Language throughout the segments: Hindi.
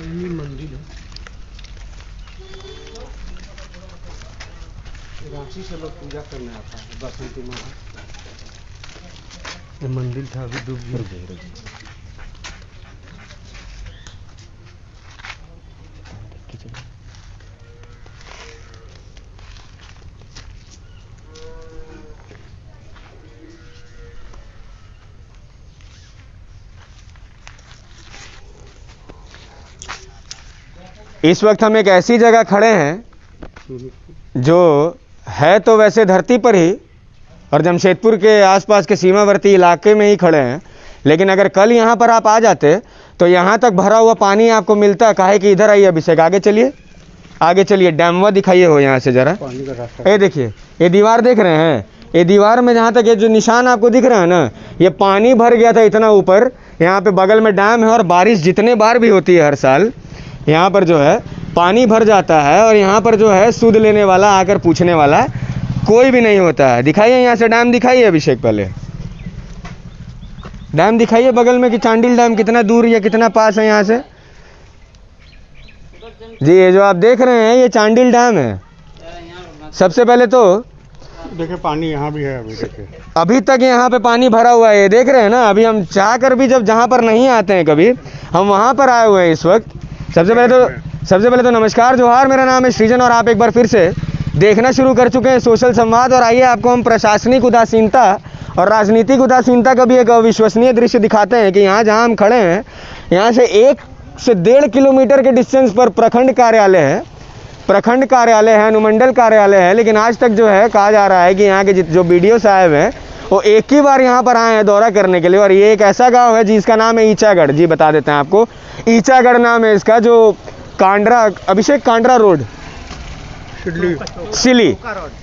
ये मंदिर है, रांची से लोग पूजा करने आता है बसंती माता। ये मंदिर था, अभी डूब गया। इस वक्त हम एक ऐसी जगह खड़े हैं जो है तो वैसे धरती पर ही और जमशेदपुर के आसपास के सीमावर्ती इलाके में ही खड़े हैं, लेकिन अगर कल यहाँ पर आप आ जाते तो यहाँ तक भरा हुआ पानी आपको मिलता। काहे कि इधर आइए अभिषेक, आगे चलिए, आगे चलिए, डैमवा दिखाइए हो यहाँ से जरा। ये देखिए, ये दीवार देख रहे हैं, ये दीवार में जहाँ तक ये जो निशान आपको दिख रहा है ना, ये पानी भर गया था इतना ऊपर। यहाँ पे बगल में डैम है और बारिश जितने बार भी होती है हर साल, यहाँ पर जो है पानी भर जाता है और यहाँ पर जो है सूद लेने वाला, आकर पूछने वाला कोई भी नहीं होता है। दिखाइए यहाँ से डैम दिखाइए अभिषेक, पहले डैम दिखाइए बगल में कि चांडिल डैम कितना दूर या कितना पास है यहाँ से। जी, ये जो आप देख रहे हैं ये चांडिल डैम है। सबसे पहले तो देखिए पानी यहाँ भी है, अभी देखिए अभी तक यहाँ पे पानी भरा हुआ है, ये देख रहे हैं ना। अभी हम चाह कर भी जब जहाँ पर नहीं आते हैं कभी, हम वहाँ पर आए हुए हैं इस वक्त। सबसे पहले तो नमस्कार, जोहार, मेरा नाम है सृजन और आप एक बार फिर से देखना शुरू कर चुके हैं सोशल संवाद। और आइए आपको हम प्रशासनिक उदासीनता और राजनीतिक उदासीनता का भी एक अविश्वसनीय दृश्य दिखाते हैं कि यहाँ जहाँ हम खड़े हैं, यहाँ से 1 से 1.5 किलोमीटर के डिस्टेंस पर प्रखंड कार्यालय है, प्रखंड कार्यालय है, अनुमंडल कार्यालय है। लेकिन आज तक जो है कहा जा रहा है कि यहाँ के जो BDO साहब हैं वो एक ही बार यहाँ पर आए हैं दौरा करने के लिए। और ये एक ऐसा गांव है जिसका नाम है ईचागढ़। जी बता देते हैं आपको, ईचागढ़ नाम है इसका, जो कांड्रा, अभिषेक कांड्रा रोड, सिली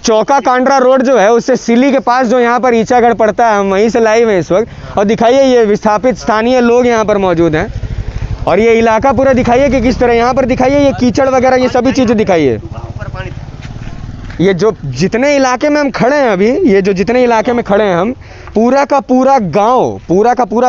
चौका कांड्रा रोड जो है उससे सिली के पास जो यहाँ पर ईचागढ़ पड़ता है, हम वहीं से लाइव हैं इस वक्त। और दिखाइए ये विस्थापित स्थानीय लोग यहाँ पर मौजूद हैं और ये इलाका पूरा दिखाइए कि किस तरह यहाँ पर, दिखाइए ये कीचड़ वगैरह ये सभी चीज़ें दिखाइए। ये जो जितने इलाके में हम खड़े हैं अभी, ये जो जितने इलाके में खड़े हैं हम, पूरा का पूरा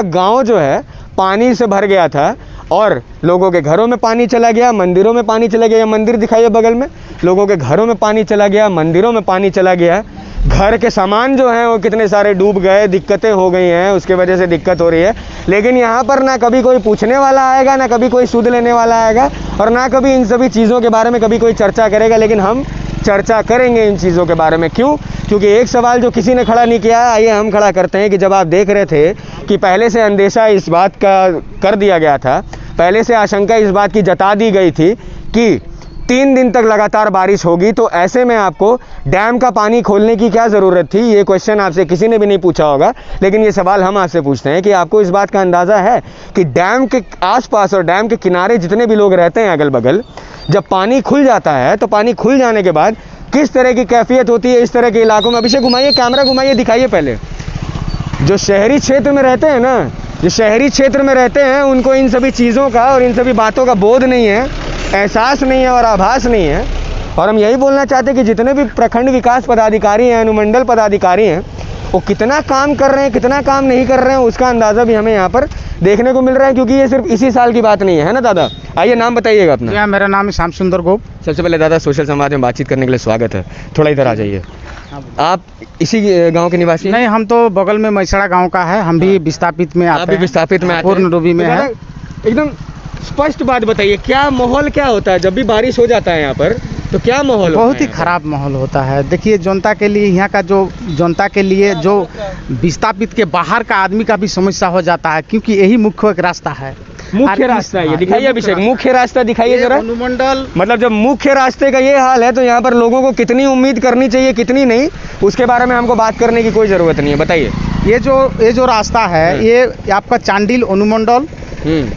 गांव जो है पानी से भर गया था और लोगों के घरों में पानी चला गया, मंदिरों में पानी चला गया। मंदिर दिखाइए बगल में, लोगों के घरों में पानी चला गया, मंदिरों में पानी चला गया। घर के सामान जो हैं वो कितने सारे डूब गए, दिक्कतें हो गई हैं, उसके वजह से दिक्कत हो रही है। लेकिन यहाँ पर ना कभी कोई पूछने वाला आएगा, ना कभी कोई सूद लेने वाला आएगा और ना कभी इन सभी चीज़ों के बारे में कभी कोई चर्चा करेगा। लेकिन हम चर्चा करेंगे इन चीज़ों के बारे में। क्यों? क्योंकि एक सवाल जो किसी ने खड़ा नहीं किया है, आइए हम खड़ा करते हैं कि जब आप देख रहे थे कि पहले से अंदेशा इस बात का कर दिया गया था, पहले से आशंका इस बात की जता दी गई थी कि 3 दिन तक लगातार बारिश होगी, तो ऐसे में आपको डैम का पानी खोलने की क्या ज़रूरत थी? ये क्वेश्चन आपसे किसी ने भी नहीं पूछा होगा, लेकिन ये सवाल हम आपसे पूछते हैं कि आपको इस बात का अंदाज़ा है कि डैम के आसपास और डैम के किनारे जितने भी लोग रहते हैं अगल बगल, जब पानी खुल जाता है तो पानी खुल जाने के बाद किस तरह की कैफियत होती है इस तरह के इलाकों में? अभिषेक घुमाइए, कैमरा घुमाइए, दिखाइए। पहले जो शहरी क्षेत्र में रहते हैं ना, जो शहरी क्षेत्र में रहते हैं उनको इन सभी चीज़ों का और इन सभी बातों का बोध नहीं है, एहसास नहीं है और आभास नहीं है। और हम यही बोलना चाहते हैं कि जितने भी प्रखंड विकास पदाधिकारी हैं, अनुमंडल पदाधिकारी हैं, वो कितना काम कर रहे हैं, कितना काम नहीं कर रहे हैं, उसका अंदाज़ा भी हमें यहाँ पर देखने को मिल रहा है। क्योंकि ये सिर्फ इसी साल की बात नहीं है ना दादा? आइए नाम बताइएगा अपना। मेरा नाम है श्याम सुंदर गोप। सबसे पहले दादा सोशल संवाद में बातचीत करने के लिए स्वागत है। थोड़ा इधर आ जाइए। आप इसी गांव के निवासी? नहीं, हम तो बगल में मैसड़ा गांव का है। हम भी विस्थापित में आते हैं। आप भी विस्थापित में आते हैं? पूर्ण रूपी में है। एकदम स्पष्ट बात बताइए, क्या माहौल क्या होता है जब भी बारिश हो जाता है यहाँ पर? तो क्या माहौल? बहुत ही खराब माहौल होता है। देखिए, जनता के लिए, यहाँ का जो जनता के लिए जो विस्थापित के बाहर का आदमी का भी समस्या हो जाता है, क्योंकि यही मुख्य एक रास्ता है। मुख्य रास्ता ये दिखाइए अभिषेक, मुख्य रास्ता दिखाइए जरा। अनुमंडल, मतलब जब मुख्य रास्ते का ये हाल है तो यहाँ पर लोगों को कितनी उम्मीद करनी चाहिए, कितनी नहीं, उसके बारे में हमको बात करने की कोई ज़रूरत नहीं है। बताइए। ये जो रास्ता है, ये आपका चांडिल अनुमंडल,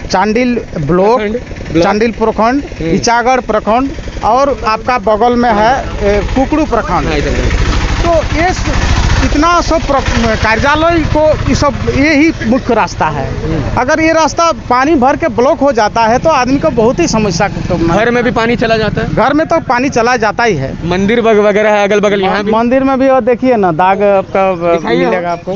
चांडिल ब्लॉक, चांडिल प्रखंड, ईचागढ़ प्रखंड और आपका बगल में है कुकड़ू प्रखंड। तो ये इतना सब कार्यालय को ये सब यही मुख्य रास्ता है। अगर ये रास्ता पानी भर के ब्लॉक हो जाता है तो आदमी को बहुत ही समस्या। घर में भी पानी चला जाता है? घर में तो पानी चला जाता ही है। मंदिर वगैरह है अगल बगल, यहाँ मंदिर में भी और देखिए ना दाग आपका मिलेगा आपको।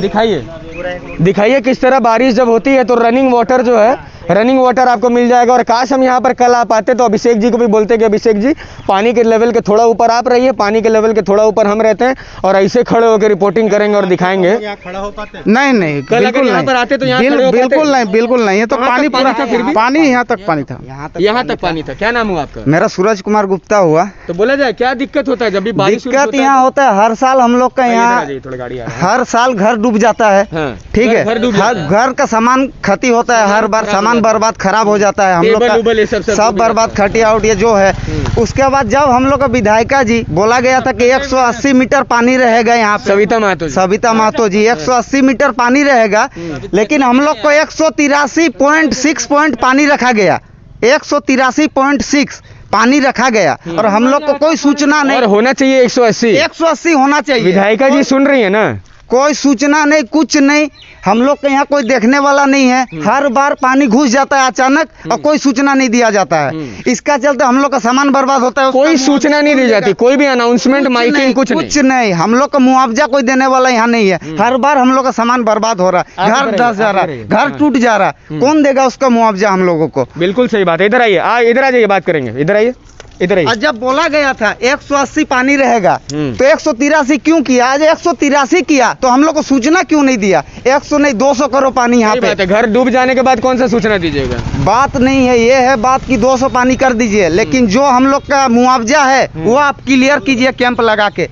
दिखाइए किस तरह बारिश जब होती है तो रनिंग वाटर जो है रनिंग वाटर आपको मिल जाएगा। और काश हम यहाँ पर कल आ पाते तो अभिषेक जी को भी बोलते कि अभिषेक जी पानी के लेवल के थोड़ा ऊपर आप रहिए, पानी के लेवल के थोड़ा ऊपर हम रहते हैं और ऐसे खड़े होकर रिपोर्टिंग करेंगे और दिखाएंगे। यहाँ खड़ा हो पाते हैं? नहीं नहीं, कल अगर यहाँ पर आते तो यहाँ खड़े हो पाते? बिल्कुल नहीं, बिल्कुल नहीं। ये तो कहाँ पानी तक पानी पूरा था फिर भी? पानी यहाँ तक पानी था। यहाँ तक पानी था। क्या नाम हुआ आपका? मेरा सूरज कुमार गुप्ता हुआ। तो बोला जाए क्या दिक्कत होता है जब भी बारिश दिक्कत यहाँ होता है, हर साल हम लोग का यहाँ थोड़ा गाड़ी आ रहा है। हर साल घर डूब जाता है। हाँ, ठीक है, घर डूब हर जाता है। घर का सामान क्षति होता है, हर बार खराब हो सामान जाता है। बर्बाद खराब हो जाता है हम लोग टेबल उबल ये का, सब सब बर्बाद, खटिया उटिया जो है। उसके बाद जब हम लोग का विधायिका जी बोला गया था कि 180 मीटर पानी रहेगा यहाँ पे, सविता महतो जी। सविता महतो जी 180 मीटर पानी रहेगा, लेकिन हम लोग को 183.6 पॉइंट पानी रखा गया, 183.6 पानी रखा गया और हम लोग को कोई सूचना और नहीं। होना चाहिए 180। 180 होना चाहिए। विधायिका जी सुन रही है ना? कोई सूचना नहीं, कुछ नहीं। हम लोग के यहाँ कोई देखने वाला नहीं है। हर बार पानी घुस जाता है अचानक और कोई सूचना नहीं दिया जाता है। इसका चलते हम लोग का सामान बर्बाद होता है। कोई सूचना नहीं दी जाती, कोई भी अनाउंसमेंट माइकिंग कुछ नहीं। हम लोग का मुआवजा कोई देने वाला यहाँ नहीं है। हर बार हम लोग का सामान बर्बाद हो रहा है, घर धस जा रहा है, घर टूट जा रहा है। कौन देगा उसका मुआवजा हम लोगों को? बिल्कुल सही बात है। इधर आइए, इधर आ जाइए, बात करेंगे। इधर आइए, इधर आइए। और जब बोला गया था 180 पानी रहेगा तो 183 क्यों किया? आज 183 किया तो हम लोग को सूचना क्यों नहीं दिया? 100 नहीं 200 करो पानी यहाँ सही बात पे। है, घर डूब जाने के बाद कौन सा सूचना दीजिएगा? बात नहीं है, ये है बात कि 200 पानी कर दीजिए, लेकिन जो हम लोग का मुआवजा है वो आप क्लियर कीजिए, कैंप लगा के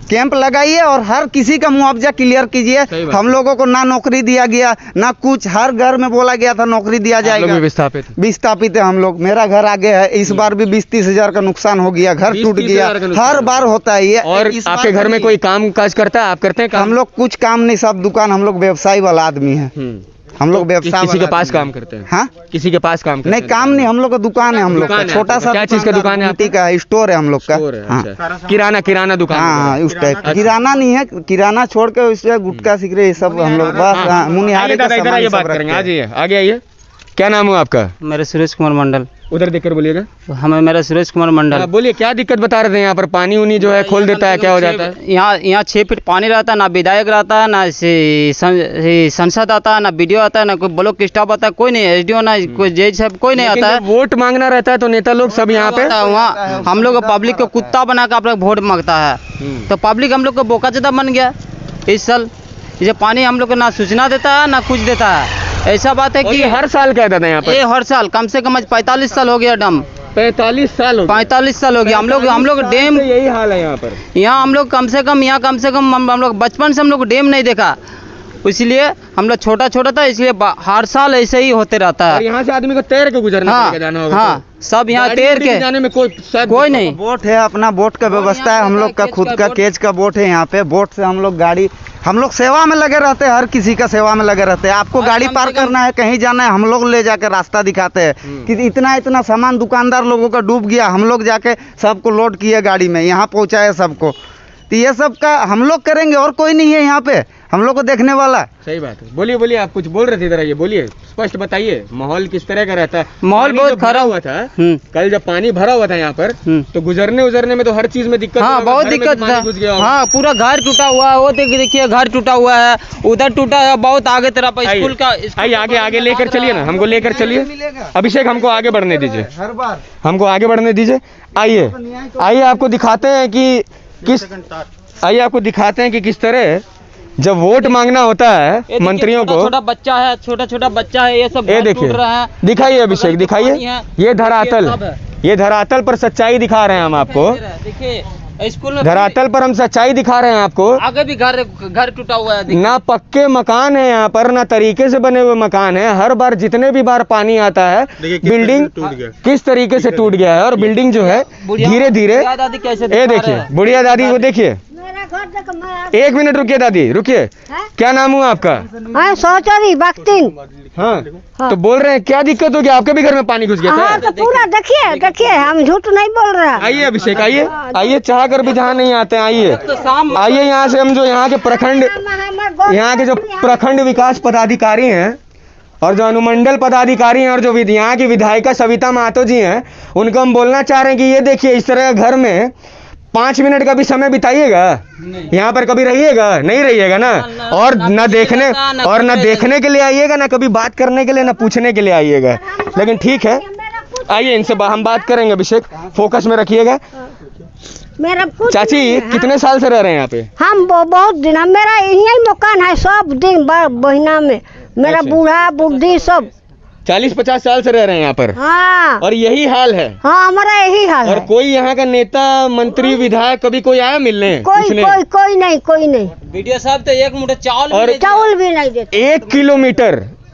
कैंप लगाइए और हर किसी का मुआवजा क्लियर कीजिए। सही बात। हम लोगों को ना नौकरी दिया गया ना कुछ, हर घर में बोला गया था नौकरी दिया आप लोग जाएगा। भी विस्थापित हैं। विस्थापित है हम लोग। मेरा घर आगे है, इस बार भी 20-30 हजार का नुकसान हो गया, घर 20-30 टूट गया। हजार का नुकसान हर हो बार होता है ये। और इस बार आपके घर में नहीं। कोई काम काज करता है? आप करते हैं काम? हम लोग कुछ काम नहीं, सब दुकान, हम लोग व्यवसायी वाला आदमी है। हम लोग व्यवसाय किसी के वाला पास आदमी काम हैं। करते हैं? हाँ, किसी के पास काम करते नहीं हैं? काम नहीं, हम लोग का दुकान है। हम लोग का दुकान है छोटा आपका? सा क्या चीज़ का दुकान है आपका? का स्टोर है हम लोग का। स्टोर है, हाँ अच्छा। किराना दुकान। हाँ, उस टाइप किराना नहीं है। किराना छोड़ के उससे गुटखा सिगरेट ये सब हम लोग बस मुनिहारे का इधर सामान आइए, सब बात रखते करेंगे। हैं। आ जाइए, आगे आइए। क्या नाम हुआ आपका? मेरा सुरेश कुमार मंडल। उधर देखकर बोलिएगा। मेरा सुरेश कुमार मंडल। हाँ, बोलिए, क्या दिक्कत बता रहे थे? यहाँ पर पानी उनी जो है खोल देता है, क्या हो जाता है? यहाँ 6 फीट पानी रहता है, ना विधायक रहता है, ना संसद आता है, ना बीडीओ आता है, ना कोई ब्लॉक स्टाफ आता है, कोई नहीं, एसडीओ ना कोई जज साहब, कोई नहीं लेकिन आता है। जब वोट मांगना रहता है तो नेता लोग सब यहाँ पे वहाँ हम लोग पब्लिक को कुत्ता बना कर आप लोग वोट मांगता है, तो पब्लिक हम लोग को बोकाचोदा बन गया इस साल। ये पानी हम लोग को ना सूचना देता है ना कुछ देता है। ऐसा बात है और कि ये हर साल कहता था यहाँ पर? ये हर साल कम से कम आज 45 साल हो गया डम। 45 साल हो गए। 45 साल हो गया। हम लोग डैम, यही हाल है यहाँ पर। यहाँ हम लोग कम से कम हम लोग बचपन से हम लोग डैम नहीं देखा, इसलिए हम लोग छोटा था, इसलिए हर साल ऐसे ही होते रहता और है। यहाँ से आदमी को तैर के गुजरना हाँ, पड़ेगा, जाना होगा हाँ, तो। सब यहाँ गाड़ी तैर उड़ी के जाने में कोई नहीं। बोट है, अपना बोट का व्यवस्था है हम लोग का, खुद का केज का बोट है यहाँ पे। बोट से हम लोग गाड़ी, हम लोग सेवा में लगे रहते हैं, हर किसी का सेवा में लगे रहते हैं। आपको गाड़ी पार करना है, कहीं जाना है, हम लोग ले जाकर रास्ता दिखाते हैं कि इतना सामान दुकानदार लोगों का डूब गया, हम लोग जाके सबको लोड किए गाड़ी में, यहाँ पहुँचाए सबको। तो ये सब का हम लोग करेंगे, और कोई नहीं है यहाँ पे हम लोग को देखने वाला। सही बात है। बोलिए, आप कुछ बोल रहे थे, इधर आइए, बोलिए, स्पष्ट बताइए, माहौल किस तरह का रहता है? माहौल पानी बहुत जो भरा खराब हुआ था हम्म। कल, जब पानी भरा हुआ था यहाँ पर, तो गुजरने में तो हर चीज में दिक्कत हाँ, होगा, बहुत घर में दिक्कत तो पानी घुस गया था। होगा। हाँ, पूरा घर टूटा हुआ है, वो देखिए घर टूटा हुआ है, उधर टूटा है, बहुत आगे तरफ स्कूल का। आइए, आगे लेकर चलिए ना, हमको लेकर चलिए। अभिषेक, हमको आगे बढ़ने दीजिए, हर बार हमको आगे बढ़ने दीजिए। आइए आपको दिखाते हैं कि किस तरह जब वोट मांगना होता है मंत्रियों को। छोटा बच्चा है, ये सब ये घर देखिए, टूट रहा है। दिखाइए अभिषेक, दिखाइए। ये धरातल पर सच्चाई दिखा रहे हैं हम आपको। देखिए स्कूल में धरातल पर हम सच्चाई दिखा रहे हैं आपको। आगे भी घर टूटा हुआ है। ना पक्के मकान है यहाँ पर, ना तरीके से बने हुए मकान है। हर बार जितने भी बार पानी आता है, बिल्डिंग किस तरीके से टूट गया है। और बिल्डिंग जो है धीरे धीरे, दादी कैसे ये देखिए, बुढ़िया दादी को देखिए। एक मिनट रुकिए दादी, रुकिए। क्या नाम हुआ आपका? सोचरी बख्तिन। हाँ, तो बोल रहे हैं क्या दिक्कत हो गया? आपके भी घर में पानी घुस गया हाँ, था? तो पूरा देखिए, हम झूठ नहीं बोल रहे। आइए अभिषेक, आइए, चाह कर भी जहाँ नहीं आते हैं, आइए यहाँ से। हम जो यहाँ के जो प्रखंड विकास पदाधिकारी हैं और जो अनुमंडल पदाधिकारी हैं और जो यहाँ की विधायिका सविता महतो जी हैं, उनको हम बोलना चाह रहे हैं कि ये देखिए, इस तरह घर में 5 मिनट का भी समय बिताइएगा यहाँ पर, कभी रहिएगा? नहीं रहिएगा ना। और न देखने के लिए आइएगा, ना कभी बात करने के लिए, ना पूछने के लिए आइएगा। लेकिन ठीक है, आइए इनसे हम बात करेंगे। अभिषेक, फोकस में रखिएगा। मेरा कुछ चाची नहीं है। कितने साल से रह रहे हैं यहाँ पे? हम बहुत दिन, मेरा यही मकान है, सब दिन महीना में मेरा अच्छा। बूढ़ा बुढ़ी सब 40-50 साल से रह रहे हैं यहाँ पर, हाँ और यही हाल है। हाँ, हमारा यही हाल और है। कोई यहाँ का नेता, मंत्री, विधायक कभी कोई आया मिलने? कोई पूछने? कोई कोई नहीं। वीडियो साहब तो एक मुठ्ठी चावल और चावल भी नहीं देते।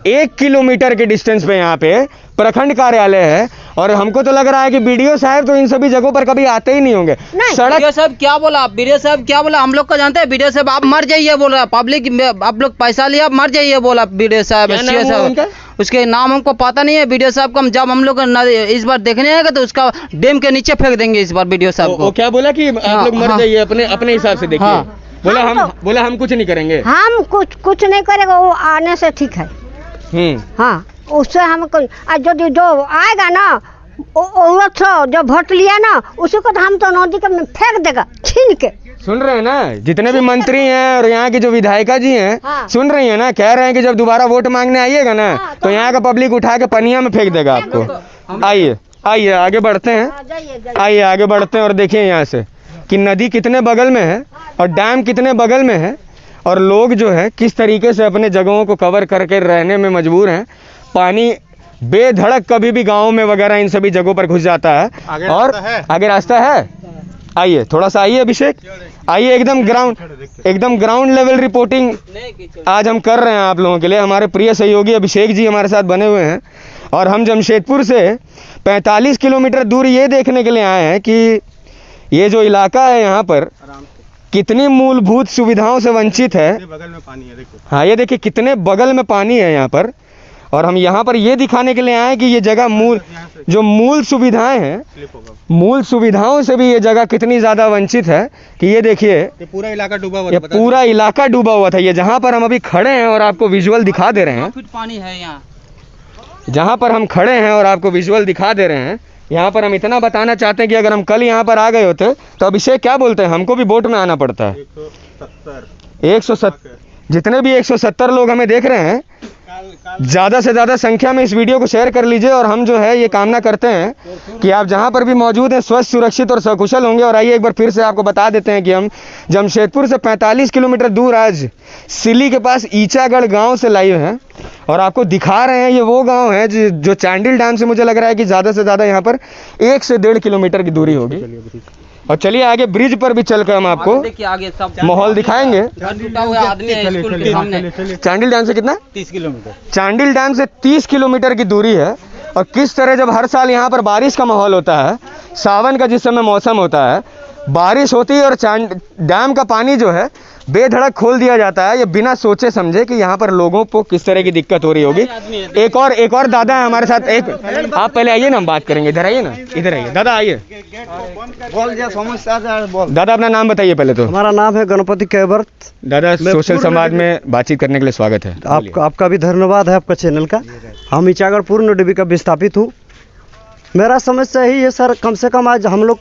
1 किलोमीटर के डिस्टेंस पे यहाँ पे प्रखंड कार्यालय है। और हमको तो लग रहा है कि बीडीओ साहब तो इन सभी जगहों पर कभी आते ही नहीं होंगे। नहीं। सड़क वीडियो साहब क्या बोला? वीडियो साहब क्या बोला? हम लोग को जानते हैं। वीडियो साहब आप मर जाइए बोल रहा है। पब्लिक आप लोग पैसा लिया, आप मर जाइए बोला वीडियो साहब। क्या नाम हुआ उनका? उसके नाम हमको पता नहीं है। वीडियो साहब को जब हम लोग इस बार देखने आएगा तो उसका डैम के नीचे फेंक देंगे इस बार वीडियो साहब वो को। क्या बोला कि आप लोग मर हाँ। जाइए, अपने हिसाब से देखिए। हाँ। बोला हम कुछ नहीं करेंगे। हम कुछ नहीं करेगा, वो आने से ठीक है। हाँ, उससे हमको जो आएगा ना, औरत जो भोट लिया ना, उसी को तो हम तो नदी के में फेंक देगा छीन के। सुन रहे हैं ना, जितने भी मंत्री हैं और यहाँ की जो विधायिका जी हैं, हाँ। सुन रही हैं ना, कह रहे हैं कि जब दोबारा वोट मांगने आइएगा ना, तो यहाँ का पब्लिक उठा के पनिया में फेंक देगा आपको। आइए आगे बढ़ते हैं। आइए आगे बढ़ते हैं और देखिए यहाँ से कि नदी कितने बगल में है और डैम कितने बगल में है, और लोग जो है किस तरीके से अपने जगहों को कवर करके रहने में मजबूर हैं। पानी बेधड़क कभी भी गाँव में वगैरह इन सभी जगहों पर घुस जाता है। आगे और रास्ता है? आगे रास्ता है। आइए थोड़ा सा आइए अभिषेक, आइए एकदम ग्राउंड लेवल रिपोर्टिंग आज हम कर रहे हैं आप लोगों के लिए। हमारे प्रिय सहयोगी अभिषेक जी हमारे साथ बने हुए हैं, और हम जमशेदपुर से 45 किलोमीटर दूर ये देखने के लिए आए हैं कि ये जो इलाका है यहाँ पर कितनी मूलभूत सुविधाओं से वंचित है। बगल में पानी है, देखो। हाँ, ये देखिए कितने बगल में पानी है यहाँ पर, और हम यहाँ पर ये दिखाने के लिए आए हैं कि ये जगह मूल सुविधाएं हैं, मूल सुविधाओं से भी ये जगह कितनी ज़्यादा वंचित है कि ये देखिए, ये पूरा इलाका डूबा हुआ ये था। पूरा इलाका डूबा हुआ था। ये जहाँ पर हम अभी खड़े हैं और आपको विजुअल दिखा दे रहे हैं, फीट पानी है यहाँ। जहाँ पर हम खड़े हैं और आपको विजुअल दिखा दे रहे हैं, यहाँ पर हम इतना बताना चाहते हैं कि अगर हम कल यहाँ पर आ गए होते तो अभिषेक क्या बोलते हैं, हमको भी वोट में आना पड़ता है। 170 जितने भी 170 लोग हमें देख रहे हैं, ज़्यादा से ज़्यादा संख्या में इस वीडियो को शेयर कर लीजिए। और हम जो है ये कामना करते हैं कि आप जहाँ पर भी मौजूद हैं स्वस्थ, सुरक्षित और सकुशल होंगे। और आइए एक बार फिर से आपको बता देते हैं कि हम जमशेदपुर से 45 किलोमीटर दूर आज सिली के पास ईचागढ़ गांव से लाइव हैं, और आपको दिखा रहे हैं ये वो गांव है जो चांडिल डैम से मुझे लग रहा है कि ज़्यादा से ज़्यादा यहाँ पर 1 से 1.5 किलोमीटर की दूरी होगी। और चलिए आगे ब्रिज पर भी चलकर हम आपको देखिए आगे सब माहौल दिखाएंगे। घर टूटा हुआ आदमी है स्कूल के सामने। चांडिल डैम से कितना? 30 किलोमीटर। चांडिल डैम से 30 किलोमीटर की दूरी है। और किस तरह जब हर साल यहाँ पर बारिश का माहौल होता है, सावन का जिस समय मौसम होता है, बारिश होती है और डैम का पानी जो है बेधड़क खोल दिया जाता है, ये बिना सोचे समझे कि यहाँ पर लोगों को किस तरह की दिक्कत हो रही होगी। एक और दादा है हमारे साथ। एक आप पहले आइए ना, हम बात करेंगे। इधर आइए ना, इधर आइए दादा, आइए। दादा अपना नाम बताइए पहले तो। हमारा नाम है गणपति कैवर्त। दादा सोशल समाज में बातचीन करने के लिए स्वागत है। आपका भी धन्यवाद है, आपका चैनल का। हम ईचागढ़ पूर्ण डीबी का विस्थापित हूँ। मेरा समस्या यही है सर, कम से कम आज हम लोग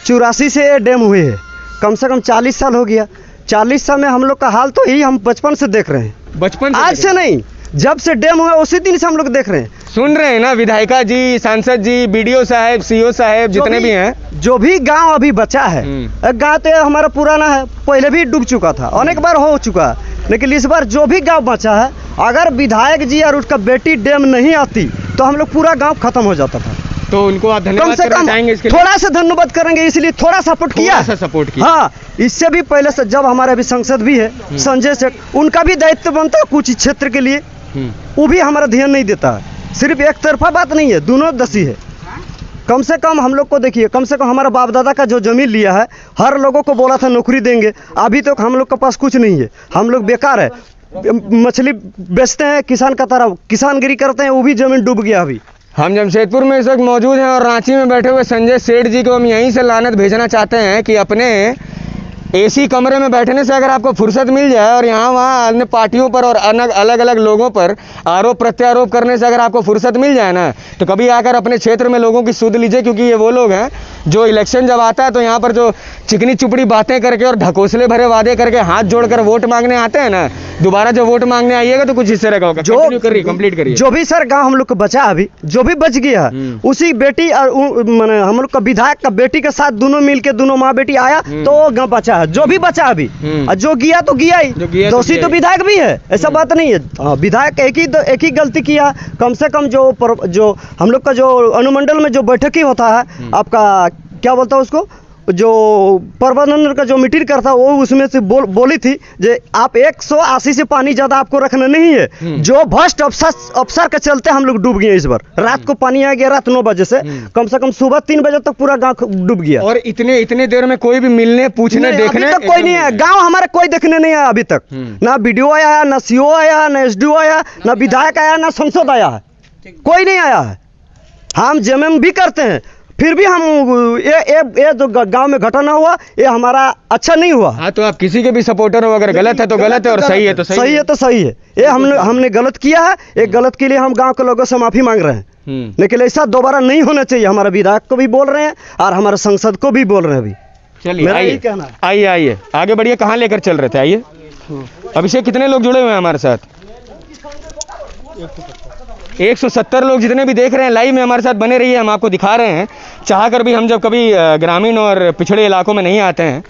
84 से ये डैम हुए हैं, कम से कम 40 साल हो गया। 40 साल में हम लोग का हाल तो यही हम बचपन से देख रहे हैं। बचपन आज से नहीं, जब से डैम हुआ उसी दिन से हम लोग देख रहे हैं। सुन रहे हैं ना, विधायिका जी, सांसद जी, बीडीओ साहब, सीओ साहब, जितने भी हैं, जो भी गांव अभी बचा है, एक गांव तो हमारा पुराना है, पहले भी डूब चुका था, अनेक बार हो चुका है, लेकिन इस बार जो भी गांव बचा है, अगर विधायक जी और उसका बेटी डैम नहीं आती तो हम लोग पूरा गांव खत्म हो जाता था। तो उनको आप कम धन्यवाद से करना कम चाहेंगे इसके लिए? थोड़ा सा धन्यवाद करेंगे, इसलिए थोड़ा सपोर्ट किया। थोड़ा सा सपोर्ट किया। हाँ, इससे भी पहले से जब हमारे अभी सांसद भी है संजय सेठ, उनका भी दायित्व बनता है कुछ क्षेत्र के लिए, वो भी हमारा ध्यान नहीं देता है। सिर्फ एक तरफा बात नहीं है, दोनों दसी है। कम से कम हम लोग को देखिए, कम से कम हमारा बाप दादा का जो जमीन लिया है, हर लोगों को बोला था नौकरी देंगे, अभी तक हम लोग के पास कुछ नहीं है। हम लोग बेकार है, मछली बेचते हैं, किसान का तरह किसानगिरी करते हैं, वो भी जमीन डूब गया अभी। हम जमशेदपुर में इस वक्त मौजूद हैं और रांची में बैठे हुए संजय सेठ जी को हम यहीं से लानत भेजना चाहते हैं कि अपने एसी कमरे में बैठने से अगर आपको फुर्सत मिल जाए और यहाँ वहाँ अन्य पार्टियों पर और अलग अलग लोगों पर आरोप प्रत्यारोप करने से अगर आपको फुर्सत मिल जाए ना, तो कभी आकर अपने क्षेत्र में लोगों की सुध लीजिए, क्योंकि ये वो लोग हैं जो इलेक्शन जब आता है तो यहाँ पर जो चिकनी चुपड़ी बातें करके और ढकोसले भरे वादे करके हाथ जोड़कर वोट मांगने आते हैं ना, दोबारा जब वोट मांगने आइएगा तो कुछ इस तरह का होगा। कंटिन्यू करिए, कंप्लीट करिए। जो भी सर गांव हम लोग को बचा अभी, जो भी बच गया है, उसी बेटी और माने हम लोग का विधायक का बेटी के साथ दोनों मिल के दोनों माँ बेटी आया तो वो गाँव बचा है। जो भी बचा अभी, और जो गया तो गया ही, दोषी तो विधायक भी है, ऐसा बात नहीं है। विधायक एक ही गलती किया। कम से कम जो हम लोग का जो अनुमंडल में जो बैठक ही होता है, आपका क्या बोलता है उसको, जो प्रबंधन का जो मीटिंग करता वो उसमें से बोली थी जे आप 180 से पानी ज्यादा आपको रखना नहीं है। जो भ्रष्ट अफसर के चलते हम लोग डूब गए। इस बार रात को पानी आ गया, रात 9 बजे से कम से कम सुबह 3 बजे तक पूरा गांव डूब गया। और इतने देर में कोई भी मिलने पूछने देखने अभी तक कोई नहीं है। गांव हमारे कोई देखने नहीं आया अभी तक। ना बीडीओ आया है, ना सीओ आया, ना एसडीओ आया, ना विधायक आया, ना सांसद आया है, कोई नहीं आया है। हम जेएमएम भी करते हैं, फिर भी हम ये जो गांव में घटना हुआ ये हमारा अच्छा नहीं हुआ। हाँ, तो आप किसी के भी सपोर्टर हो, अगर गलत है तो गलत है और सही है तो सही है। तो सही है। ये हमने गलत किया है। एक गलत के लिए हम गांव के लोगों से माफी मांग रहे हैं, लेकिन ऐसा दोबारा नहीं होना चाहिए। हमारे विधायक को भी बोल रहे हैं और हमारे सांसद को भी बोल रहे हैं। अभी चलिए आइए आगे बढ़िए। कहाँ लेकर चल रहे थे? आइए। अभिषेक, कितने लोग जुड़े हुए हैं हमारे साथ? 170 लोग जितने भी देख रहे हैं लाइव में हमारे साथ बने रहिए। हम आपको दिखा रहे हैं, चाह कर भी हम जब कभी ग्रामीण और पिछड़े इलाकों में नहीं आते हैं,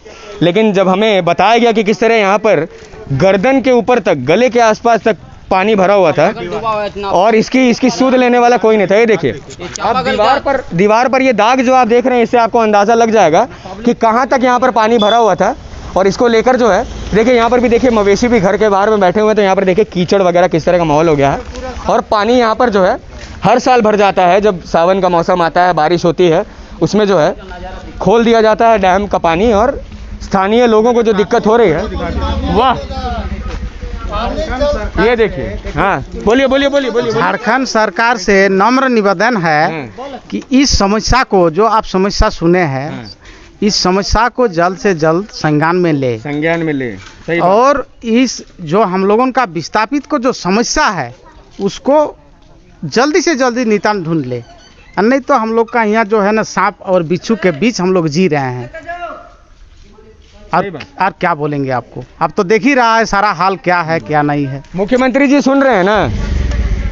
लेकिन जब हमें बताया गया कि किस तरह यहाँ पर गर्दन के ऊपर तक, गले के आसपास तक पानी भरा हुआ था और इसकी सूद लेने वाला कोई नहीं था। ये देखिए आप दीवार पर ये दाग जो आप देख रहे हैं, इससे आपको अंदाज़ा लग जाएगा कि कहाँ तक यहाँ पर पानी भरा हुआ था। और इसको लेकर जो है देखिए यहाँ पर भी देखिए मवेशी भी घर के बाहर में बैठे हुए हैं, तो यहाँ पर देखिए कीचड़ वगैरह किस तरह का माहौल हो गया है। और पानी यहाँ पर जो है हर साल भर जाता है। जब सावन का मौसम आता है, बारिश होती है, उसमें जो है खोल दिया जाता है डैम का पानी, और स्थानीय लोगों को जो दिक्कत हो रही है, वाह ये देखिए। हाँ बोलिए। झारखंड सरकार से नम्र निवेदन है कि इस समस्या को, जो आप समस्या सुने हैं, इस समस्या को जल्द से जल्द संज्ञान में ले। सही और इस जो हम लोगों का विस्थापित को जो समस्या है उसको जल्दी से जल्दी निदान ढूंढ ले, नहीं तो हम लोग का यहाँ जो है ना सांप और बिच्छू के बीच हम लोग जी रहे हैं। और क्या बोलेंगे आपको, आप तो देख ही रहा है सारा हाल क्या है क्या नहीं है। मुख्यमंत्री जी सुन रहे हैं ना,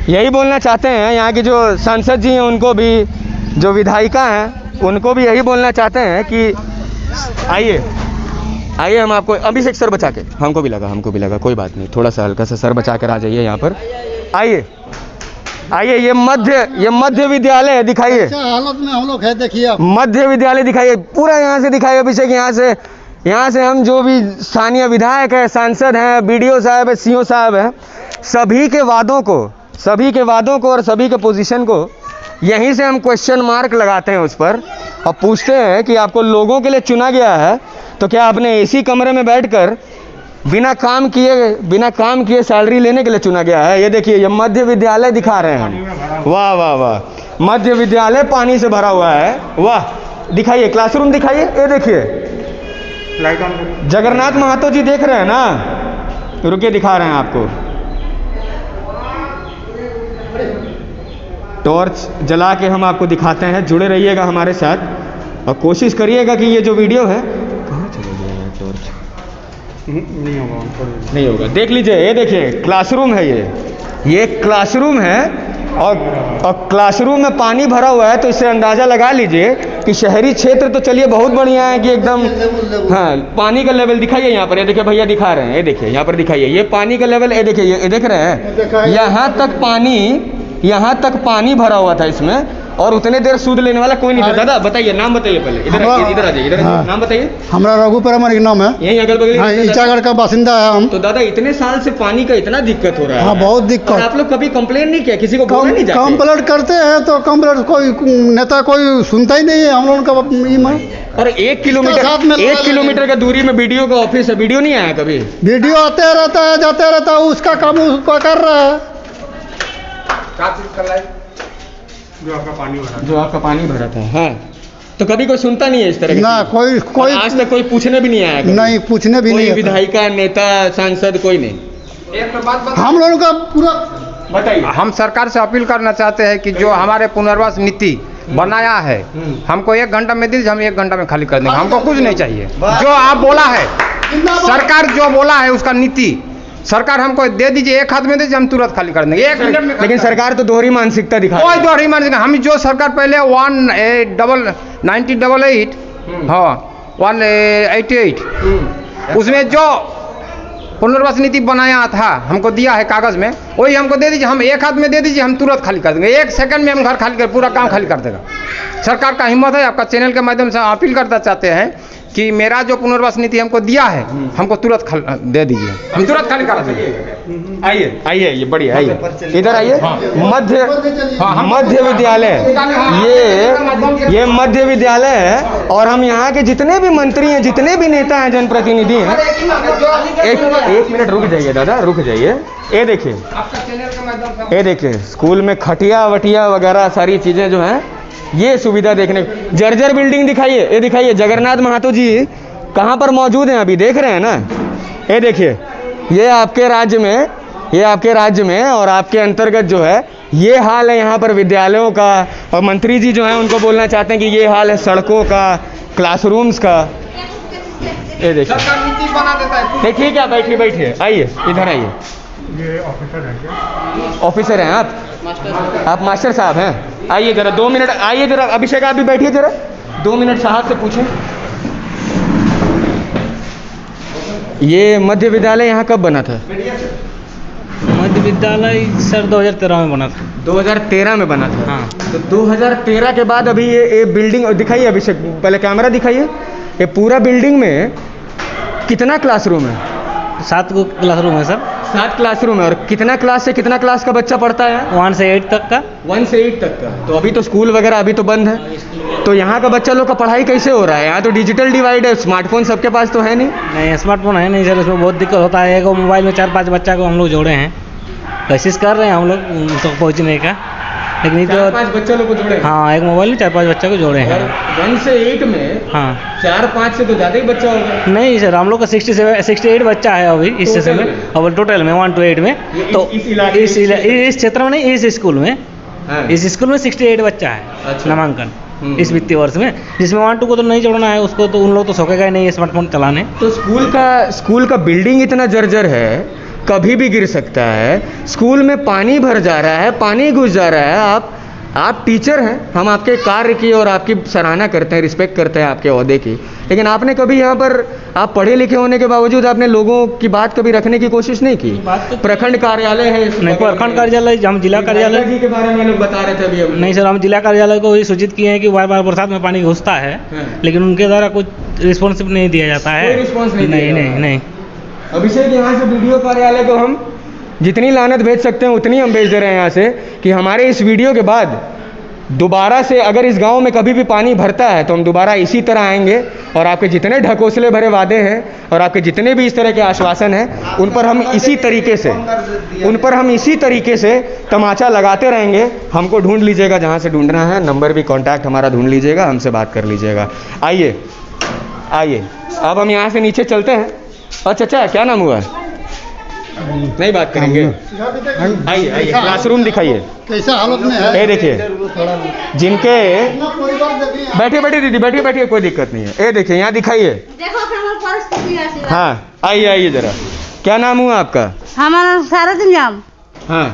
यही बोलना चाहते हैं। यहाँ की जो सांसद जी हैं उनको भी, जो विधायिका हैं उनको भी यही बोलना चाहते हैं कि आइए हम आपको अभिषेक सर बचा के, हमको भी लगा कोई बात नहीं, थोड़ा सा हल्का सा सर बचा कर आ जाइए यहाँ पर। आइए ये मध्य विद्यालय दिखाइए। हालत में हम लोग है, देखिए मध्य विद्यालय दिखाइए, पूरा यहाँ से दिखाइए अभिषेक। यहाँ से हम जो भी स्थानीय विधायक है, सांसद हैं, बीडीओ साहब है, सीओ साहब है, सभी के वादों को और सभी के पोजीशन को यहीं से हम क्वेश्चन मार्क लगाते हैं उस पर, और पूछते हैं कि आपको लोगों के लिए चुना गया है तो क्या आपने एसी कमरे में बैठकर बिना काम किए सैलरी लेने के लिए चुना गया है? ये देखिए ये मध्य विद्यालय दिखा रहे हैं हम। वाह, मध्य विद्यालय पानी से भरा हुआ है। वाह, दिखाइए क्लासरूम दिखाइए। ये देखिए जगन्नाथ महतो जी देख रहे हैं ना, रुके दिखा रहे हैं आपको। टॉर्च जला के हम आपको दिखाते हैं, जुड़े रहिएगा हमारे साथ और कोशिश करिएगा कि ये जो वीडियो है, कहाँ चला गया है टॉर्च? नहीं होगा। देख लीजिए, ये देखिए क्लासरूम है, ये क्लासरूम है और क्लासरूम में पानी भरा हुआ है। तो इससे अंदाज़ा लगा लीजिए कि शहरी क्षेत्र तो चलिए बहुत बढ़िया है कि एकदम, हाँ पानी का लेवल दिखाइए यहाँ पर। ये देखिए भैया दिखा रहे हैं, ये देखिए यहाँ पर दिखाइए, ये पानी का लेवल, ये देखिए, ये देख रहे हैं, यहाँ तक पानी भरा हुआ था इसमें, और उतने देर सूद लेने वाला कोई नहीं था। दादा बताइए, नाम बताइए पहले, इधर आ जाइए, नाम बताइए। हमारा रघु परमार नाम है, यही अगल बगल ईचागढ़ का बासिंदा है हम। तो दादा इतने साल से पानी का इतना दिक्कत हो रहा है। हाँ, बहुत दिक्कत। आप लोग कभी कंप्लेन नहीं किया? किसी को बोला नहीं जाता? कंप्लेंट करते हैं तो कंप्लेंट कोई नेता कोई सुनता ही नहीं है हम लोगों का। और 1 किलोमीटर का दूरी में वीडियो का ऑफिस है, वीडियो नहीं आया कभी? वीडियो आते रहता है, जाते रहता है, उसका काम उसको कर रहा है। जो आपका पानी भरा था। हाँ, तो कभी कोई सुनता नहीं है इस तरह की ना चीज़? कोई और कोई आज तक कोई पूछने भी नहीं आया कभी? नहीं, पूछने भी कोई नहीं आता। विधायिका, नेता, सांसद कोई नहीं? हम लोगों का पूरा बताइए। हम सरकार से अपील करना चाहते हैं कि जो हमारे पुनर्वास नीति बनाया है, हमको 1 घंटा में दीजिए, हम 1 घंटा में खाली कर देंगे, हमको कुछ नहीं चाहिए। जो आप बोला है, सरकार जो बोला है उसका नीति सरकार हमको दे दीजिए, 1 हाथ में दीजिए, हम तुरंत खाली कर देंगे 1 मिनट में। लेकिन सरकार तो दोहरी मानसिकता दिखा कोई दोहरी मानसिकता, हम जो सरकार पहले 1988 हाँ 188 उसमें जो पुनर्वास नीति बनाया था हमको दिया है कागज में, वही हमको दे दीजिए, हम 1 हाथ में दे दीजिए, हम तुरंत खाली कर देंगे, 1 सेकंड में हम घर खाली कर, पूरा काम खाली कर देगा। सरकार का हिम्मत है, आपका चैनल के माध्यम से अपील करना चाहते हैं कि मेरा जो पुनर्वास नीति हमको दिया है, हमको तुरंत दे दीजिए, हम तुरंत खाली कर देंगे। आइए आइए, ये बढ़िया, आइए इधर आइए। मध्य विद्यालय, ये मध्य विद्यालय है और हम यहाँ के जितने भी मंत्री हैं, जितने भी नेता हैं, जनप्रतिनिधि हैं, एक मिनट रुक जाइए दादा, रुक जाइए। ये देखिए स्कूल में खटिया वटिया वगैरह सारी चीजें जो हैं, ये सुविधा देखने। जर्जर बिल्डिंग दिखाइए, ये दिखाइए जगन्नाथ महातो जी कहाँ पर मौजूद हैं, अभी देख रहे हैं ना। ये देखिए, ये आपके राज्य में और आपके अंतर्गत जो है ये हाल है यहाँ पर विद्यालयों का। और मंत्री जी जो हैं उनको बोलना चाहते हैं कि ये हाल है सड़कों का, क्लासरूम्स का। ये देखिए, नहीं ठीक है, बैठिए बैठिए, आइए इधर आइए। ये ऑफिसर है क्या? ऑफिसर हैं आप मास्टर साहब हैं? आइए जरा 2 मिनट, आइए जरा। अभिषेक आप भी बैठिए जरा, 2 मिनट साहब से पूछें। ये मध्य विद्यालय यहाँ कब बना था? मध्य विद्यालय सर 2013 में बना था। 2013 में बना था। हाँ। तो 2013 के बाद अभी ये बिल्डिंग दिखाइए अभिषेक, पहले कैमरा दिखाइए। ये पूरा बिल्डिंग में कितना क्लासरूम है? 7 क्लासरूम है सर। 7 क्लासरूम है। और कितना क्लास से कितना क्लास का बच्चा पढ़ता है? 1 से 8 तक का। 1 से 8 तक का। तो अभी तो स्कूल वगैरह अभी तो बंद है, तो यहाँ का बच्चा लोग का पढ़ाई कैसे हो रहा है? यहाँ तो डिजिटल डिवाइड है, स्मार्टफोन सबके पास तो है नहीं। नहीं स्मार्टफोन है नहीं सर, उसमें बहुत दिक्कत होता है। एक मोबाइल में 4-5 बच्चा को हम लोग जोड़े हैं, कोशिश कर रहे हैं हम लोग तक पहुँचने का, लेकिन ये 4-5 बच्चे लोग को जोड़े। हाँ, एक मोबाइल में 4-5 बच्चा को जोड़े हैं। 1 से 8 में हाँ 4-5 से तो ज़्यादा ही बच्चा होगा। नहीं सर, हम लोग का 68 बच्चा है अभी इस सेशन में, और टोटल में 1 to 8 में। तो इस क्षेत्र में नहीं, इस स्कूल में, इस स्कूल में 68 बच्चा है नामांकन इस वित्तीय वर्ष में, जिसमें 1 2 को तो नहीं जोड़ना है, उसको तो उन लोग तो सकेगा ही नहीं स्मार्टफोन चलाने। तो स्कूल का बिल्डिंग इतना जर्जर है, कभी भी गिर सकता है। स्कूल में पानी भर जा रहा है, पानी घुस जा रहा है। आप टीचर हैं, हम आपके कार्य की और आपकी सराहना करते हैं, रिस्पेक्ट करते हैं आपके ओहदे की, लेकिन आपने कभी यहाँ पर, आप पढ़े लिखे होने के बावजूद आपने लोगों की बात कभी रखने की कोशिश नहीं की? प्रखंड कार्यालय है, नहीं प्रखंड कार्यालय, हम जिला कार्यालय जी के बारे में लोग बता रहे थे अभी हम। नहीं सर, हम जिला कार्यालय को भी सूचित किए हैं कि बार बार बरसात में पानी घुसता है, लेकिन उनके द्वारा कुछ रिस्पॉन्सिव नहीं दिया जाता है। कोई रिस्पॉन्स नहीं दिया नहीं नहीं नहीं। अभिषेक, यहाँ से वीडियो कार्यालय को हम जितनी लानत भेज सकते हैं उतनी हम भेज दे रहे हैं यहाँ से, कि हमारे इस वीडियो के बाद दोबारा से अगर इस गांव में कभी भी पानी भरता है तो हम दोबारा इसी तरह आएंगे और आपके जितने ढकोसले भरे वादे हैं और आपके जितने भी इस तरह के आश्वासन हैं उन पर हम इसी तरीके से तमाचा लगाते रहेंगे। हमको ढूंढ लीजिएगा जहाँ से ढूंढना है, नंबर भी कॉन्टैक्ट हमारा ढूंढ लीजिएगा, हमसे बात कर लीजिएगा। आइए अब हम यहाँ से नीचे चलते हैं। और चाचा क्या नाम हुआ? नहीं बात करेंगे, आइए क्लासरूम दिखाइए कैसा हालत में है। ये देखिए, जिनके बैठिए दीदी, बैठिए कोई दिक्कत नहीं है। ये देखिए यहाँ दिखाइए, हाँ आइए जरा। क्या नाम हुआ आपका? हमारा सारा दिन जाम। हाँ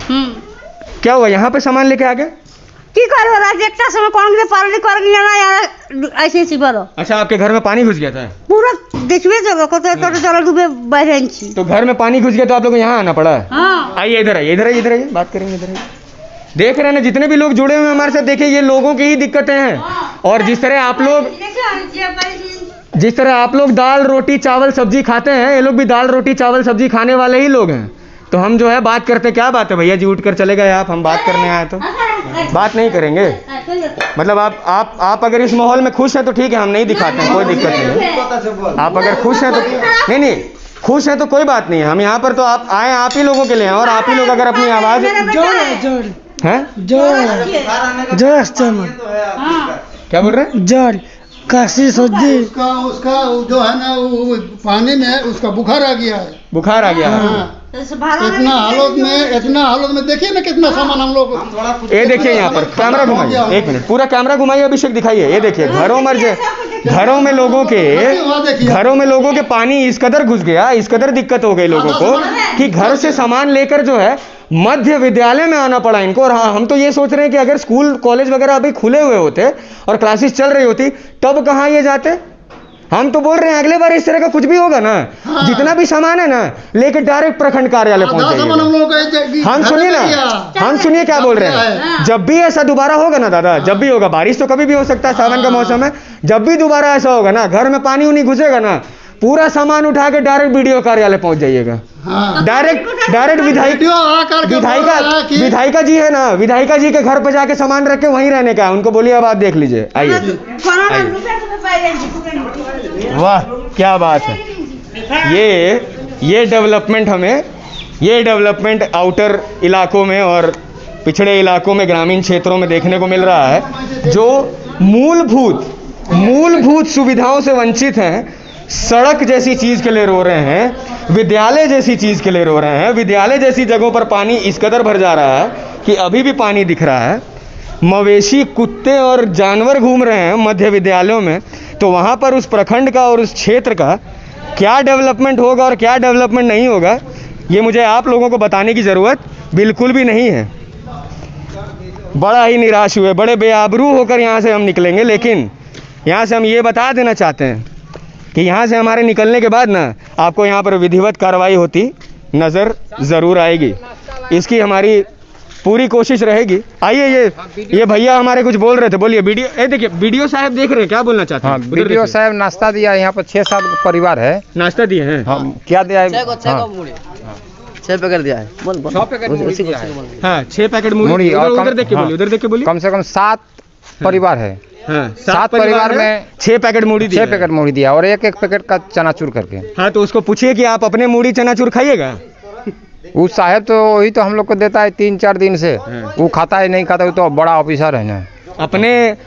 क्या हुआ, यहाँ पे सामान लेके आ गए? की करो राजेक्टा समय कौन के पारली कर गया ना यार, ऐसे बरो। अच्छा, आपके घर में पानी घुस गया था? पूरा देखिए जगह को तो चलो डूबे बहन छी। तो घर में पानी घुस गया तो आप लोग को यहाँ आना पड़ा? हाँ। आइए इधर आइए बात करेंगे, इधर आइए। देख रहे हैं ना जितने भी लोग जुड़े हुए हैं हमारे साथ, देखिए ये लोगों की ही दिक्कतें हैं। और जिस तरह आप लोग दाल रोटी चावल सब्जी खाते हैं, ये लोग भी दाल रोटी चावल सब्जी खाने वाले ही लोग हैं। तो हम जो है बात करते, क्या बात है भैया जी, उठ कर चले गए आप, हम बात करने आए तो बात नहीं करेंगे? मतलब आप अगर इस माहौल में खुश हैं तो ठीक है, हम नहीं दिखाते हैं, कोई दिक्कत नहीं है। आप अगर खुश हैं तो नहीं खुश हैं तो कोई बात नहीं है। हम यहाँ पर तो आप आए, आप ही लोगों के लिए हैं, और आप ही लोग अगर अपनी आवाज़ हैं, क्या बोल रहे हैं? काशी सज्जी उसका उसका जो है ना वो पानी में उसका बुखार आ गया है। बुखार आ गया है। हाँ। इतना हालत में देखिए ना कितना सामान हम लोग। ये देखिए यहाँ पर कैमरा घुमाइए, एक मिनट पूरा कैमरा घुमाइए अभिषेक, दिखाइए। ये देखिए घरों में लोगों के पानी इस कदर घुस गया, इस कदर दिक्कत हो गई लोगों को कि घर से सामान लेकर जो है मध्य विद्यालय में आना पड़ा इनको। और हाँ, हम तो ये सोच रहे हैं कि अगर स्कूल कॉलेज वगैरह अभी खुले हुए होते और क्लासेस चल रही होती तब कहाँ ये जाते। हम तो बोल रहे हैं अगले बार इस तरह का कुछ भी होगा ना, हाँ। जितना भी सामान है ना लेकर डायरेक्ट प्रखंड कार्यालय पहुंच जाइए। हम सुनिए क्या बोल रहे हैं। जब भी ऐसा दोबारा होगा ना दादा, जब भी होगा, बारिश तो कभी भी हो सकता है, सावन का मौसम है, जब भी दोबारा ऐसा होगा ना, घर में पानी उनी घुसेगा ना, पूरा सामान उठा के डायरेक्ट बीडीओ कार्यालय पहुंच जाइएगा। डायरेक्ट विधायिका जी है ना, विधायिका जी के घर पे जाके सामान रख के वहीं रहने का, उनको बोलिए अब आप देख लीजिए। आइए, वाह क्या बात है। ये डेवलपमेंट आउटर इलाकों में और पिछड़े इलाकों में, ग्रामीण क्षेत्रों में देखने को मिल रहा है। जो मूलभूत सुविधाओं से वंचित हैं, सड़क जैसी चीज के लिए रो रहे हैं, विद्यालय जैसी चीज के लिए रो रहे हैं। विद्यालय जैसी जगहों पर पानी इस कदर भर जा रहा है कि अभी भी पानी दिख रहा है। मवेशी, कुत्ते और जानवर घूम रहे हैं मध्य विद्यालयों में। तो वहाँ पर उस प्रखंड का और उस क्षेत्र का क्या डेवलपमेंट होगा और क्या डेवलपमेंट नहीं होगा, ये मुझे आप लोगों को बताने की ज़रूरत बिल्कुल भी नहीं है। बड़ा ही निराश हुए, बड़े बेआबरू होकर यहाँ से हम निकलेंगे। लेकिन यहाँ से हम ये बता देना चाहते हैं कि यहाँ से हमारे निकलने के बाद ना आपको यहाँ पर विधिवत कार्रवाई होती नज़र ज़रूर आएगी। इसकी हमारी पूरी कोशिश रहेगी। आइए, ये भैया हमारे कुछ बोल रहे थे, बोलिए। वीडियो, ये देखिए वीडियो साहब देख रहे हैं, क्या बोलना चाहते हैं? हाँ, वीडियो साहब नाश्ता दिया, यहाँ पर 6-7 परिवार है, नाश्ता दिए हैं। हम क्या दिया है? 6 पैकेट दिया है। 6 पैकेट मूढ़ी दिया है। हाँ, 6 पैकेट मूढ़ी। उधर देख के बोलिए, उधर देख के बोलिए। कम से कम 7 परिवार है। हाँ, 7 परिवार में 6 पैकेट मूढ़ी दिया। 6 पैकेट मूढ़ी दिया और एक पैकेट का चनाचूर करके। हाँ, तो उसको पूछिए कि आप अपने मूढ़ी चनाचूर खाइएगा। वो साहब तो वही तो हम लोग को देता है 3-4 दिन से। वो खाता है नहीं खाता, वो तो बड़ा ऑफिसर है ना। अपने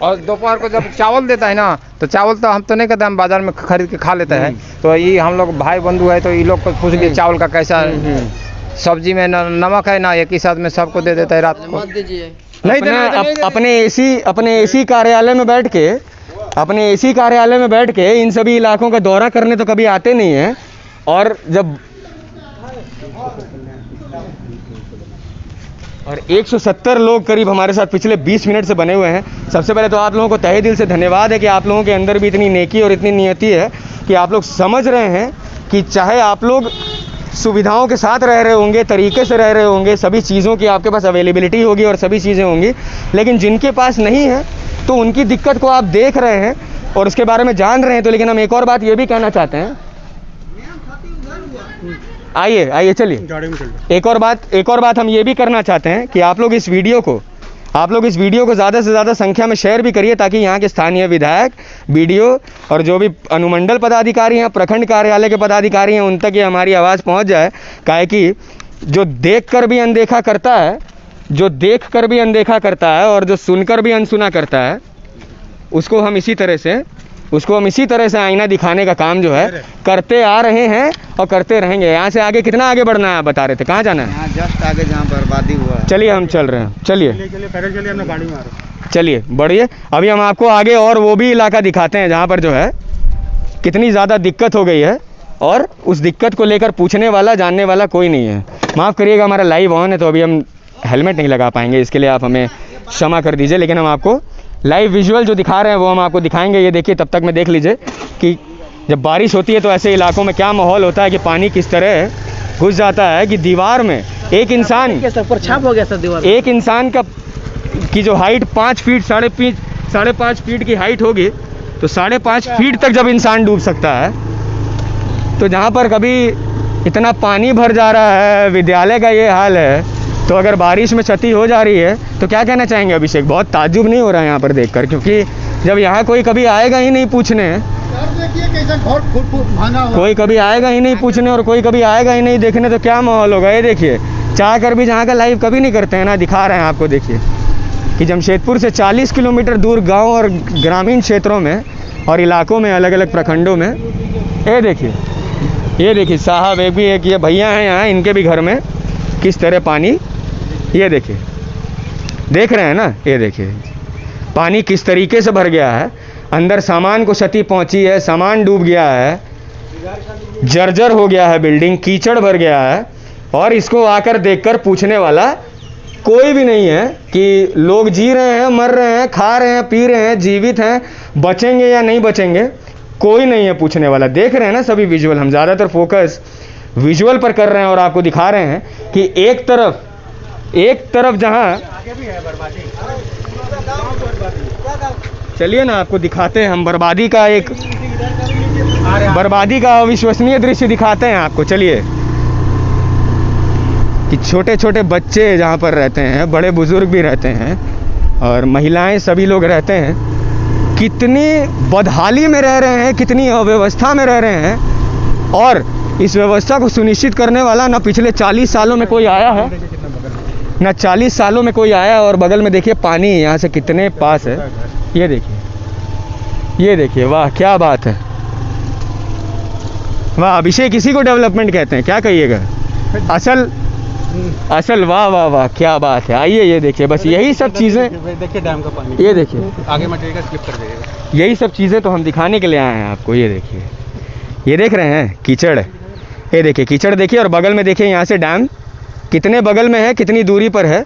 और दोपहर को जब चावल देता है ना, तो चावल तो हम तो नहीं कहते, हम बाजार में खरीद के खा लेते हैं। तो ये हम लोग भाई बंधु है, तो ये लोग को पूछ लिए चावल का कैसा है, सब्जी में नमक है ना, एक ही साथ में सबको दे देता है रात को। अपने एसी कार्यालय में बैठ के इन सभी इलाकों का दौरा करने तो कभी आते नहीं है। और 170 लोग करीब हमारे साथ पिछले 20 मिनट से बने हुए हैं। सबसे पहले तो आप लोगों को तहे दिल से धन्यवाद है कि आप लोगों के अंदर भी इतनी नेकी और इतनी नियति है कि आप लोग समझ रहे हैं कि चाहे आप लोग सुविधाओं के साथ रह रहे होंगे, तरीके से रह रहे होंगे, सभी चीज़ों की आपके पास अवेलेबिलिटी होगी और सभी चीज़ें होंगी, लेकिन जिनके पास नहीं है तो उनकी दिक्कत को आप देख रहे हैं और उसके बारे में जान रहे हैं। तो लेकिन हम एक और बात ये भी कहना चाहते हैं, आइए चलिए, एक और बात हम ये भी करना चाहते हैं कि आप लोग इस वीडियो को ज़्यादा से ज़्यादा संख्या में शेयर भी करिए, ताकि यहाँ के स्थानीय विधायक, बीडीओ और जो भी अनुमंडल पदाधिकारी हैं, प्रखंड कार्यालय के पदाधिकारी हैं, उन तक ये हमारी आवाज़ पहुँच जाए। काहे कि जो देख कर भी अनदेखा करता है और जो सुनकर भी अनसुना करता है, उसको हम इसी तरह से आईना दिखाने का काम जो है करते आ रहे हैं और करते रहेंगे। यहाँ से आगे कितना आगे बढ़ना है आप बता रहे थे, कहाँ जाना है? यहाँ जस्ट आगे जहाँ बर्बादी हुआ है। चलिए हम चल रहे हैं, चलिए अपना गाड़ी में चलिए बढ़िए। अभी हम आपको आगे और वो भी इलाका दिखाते हैं जहाँ पर जो है कितनी ज़्यादा दिक्कत हो गई है और उस दिक्कत को लेकर पूछने वाला, जानने वाला कोई नहीं है। माफ़ करिएगा, हमारा लाइव ऑन है तो अभी हम हेलमेट नहीं लगा पाएंगे, इसके लिए आप हमें क्षमा कर दीजिए। लेकिन हम आपको लाइव विजुअल जो दिखा रहे हैं वो हम आपको दिखाएंगे। ये देखिए, तब तक में देख लीजिए कि जब बारिश होती है तो ऐसे इलाकों में क्या माहौल होता है कि पानी किस तरह घुस जाता है कि दीवार में एक इंसान की जो हाइट 5 फीट 5.5 फीट की हाइट होगी, तो 5.5 फीट तक जब इंसान डूब सकता है, तो जहाँ पर कभी इतना पानी भर जा रहा है, विद्यालय का ये हाल है, तो अगर बारिश में क्षति हो जा रही है तो क्या कहना चाहेंगे अभिषेक? बहुत ताज्जुब नहीं हो रहा है यहाँ पर देखकर, क्योंकि जब यहाँ कोई कभी आएगा ही नहीं पूछने, कोई कभी आएगा ही नहीं पूछने और कोई कभी आएगा ही नहीं देखने, तो क्या माहौल होगा? ये देखिए, चाह कर भी जहाँ का लाइव कभी नहीं करते हैं ना, दिखा रहे हैं आपको, देखिए कि जमशेदपुर से 40 किलोमीटर दूर गांव और ग्रामीण क्षेत्रों में और इलाकों में, अलग अलग प्रखंडों में, ये देखिए साहब, एक ये भैया हैं यहाँ, इनके भी घर में किस तरह पानी, ये देखिए, देख रहे हैं ना, ये देखिए पानी किस तरीके से भर गया है। अंदर सामान को क्षति पहुंची है, सामान डूब गया है, जर्जर हो गया है बिल्डिंग, कीचड़ भर गया है, और इसको आकर देखकर पूछने वाला कोई भी नहीं है कि लोग जी रहे हैं, मर रहे हैं, खा रहे हैं, पी रहे हैं, जीवित हैं, बचेंगे या नहीं बचेंगे, कोई नहीं है पूछने वाला। देख रहे हैं ना सभी विजुअल, हम ज़्यादातर फोकस विजुअल पर कर रहे हैं और आपको दिखा रहे हैं कि एक तरफ जहां, चलिए ना आपको दिखाते हैं हम बर्बादी का अविश्वसनीय दृश्य दिखाते हैं आपको। चलिए कि छोटे छोटे बच्चे जहाँ पर रहते हैं, बड़े बुजुर्ग भी रहते हैं और महिलाएं, सभी लोग रहते हैं, कितनी बदहाली में रह रहे हैं, कितनी अव्यवस्था में रह रहे हैं। और इस व्यवस्था को सुनिश्चित करने वाला ना पिछले 40 सालों में कोई आया है, ना 40 सालों में कोई आया। और बगल में देखिए पानी यहाँ से कितने पास है, ये देखिए, वाह क्या बात है, वाह अभिषेक, इसी को डेवलपमेंट कहते हैं, क्या कहिएगा, असल वाह वाह वाह क्या बात है। आइए ये देखिए, बस यही सब चीज़ें, देखिए डैम का पानी, ये देखिए आगे मटेरियल स्लिप कर देगा, यही सब चीज़ें तो हम दिखाने के लिए आए हैं आपको। ये देखिए, ये देख रहे हैं कीचड़, ये देखिए कीचड़ देखिए, और बगल में देखिए यहाँ से डैम कितने बगल में है, कितनी दूरी पर है,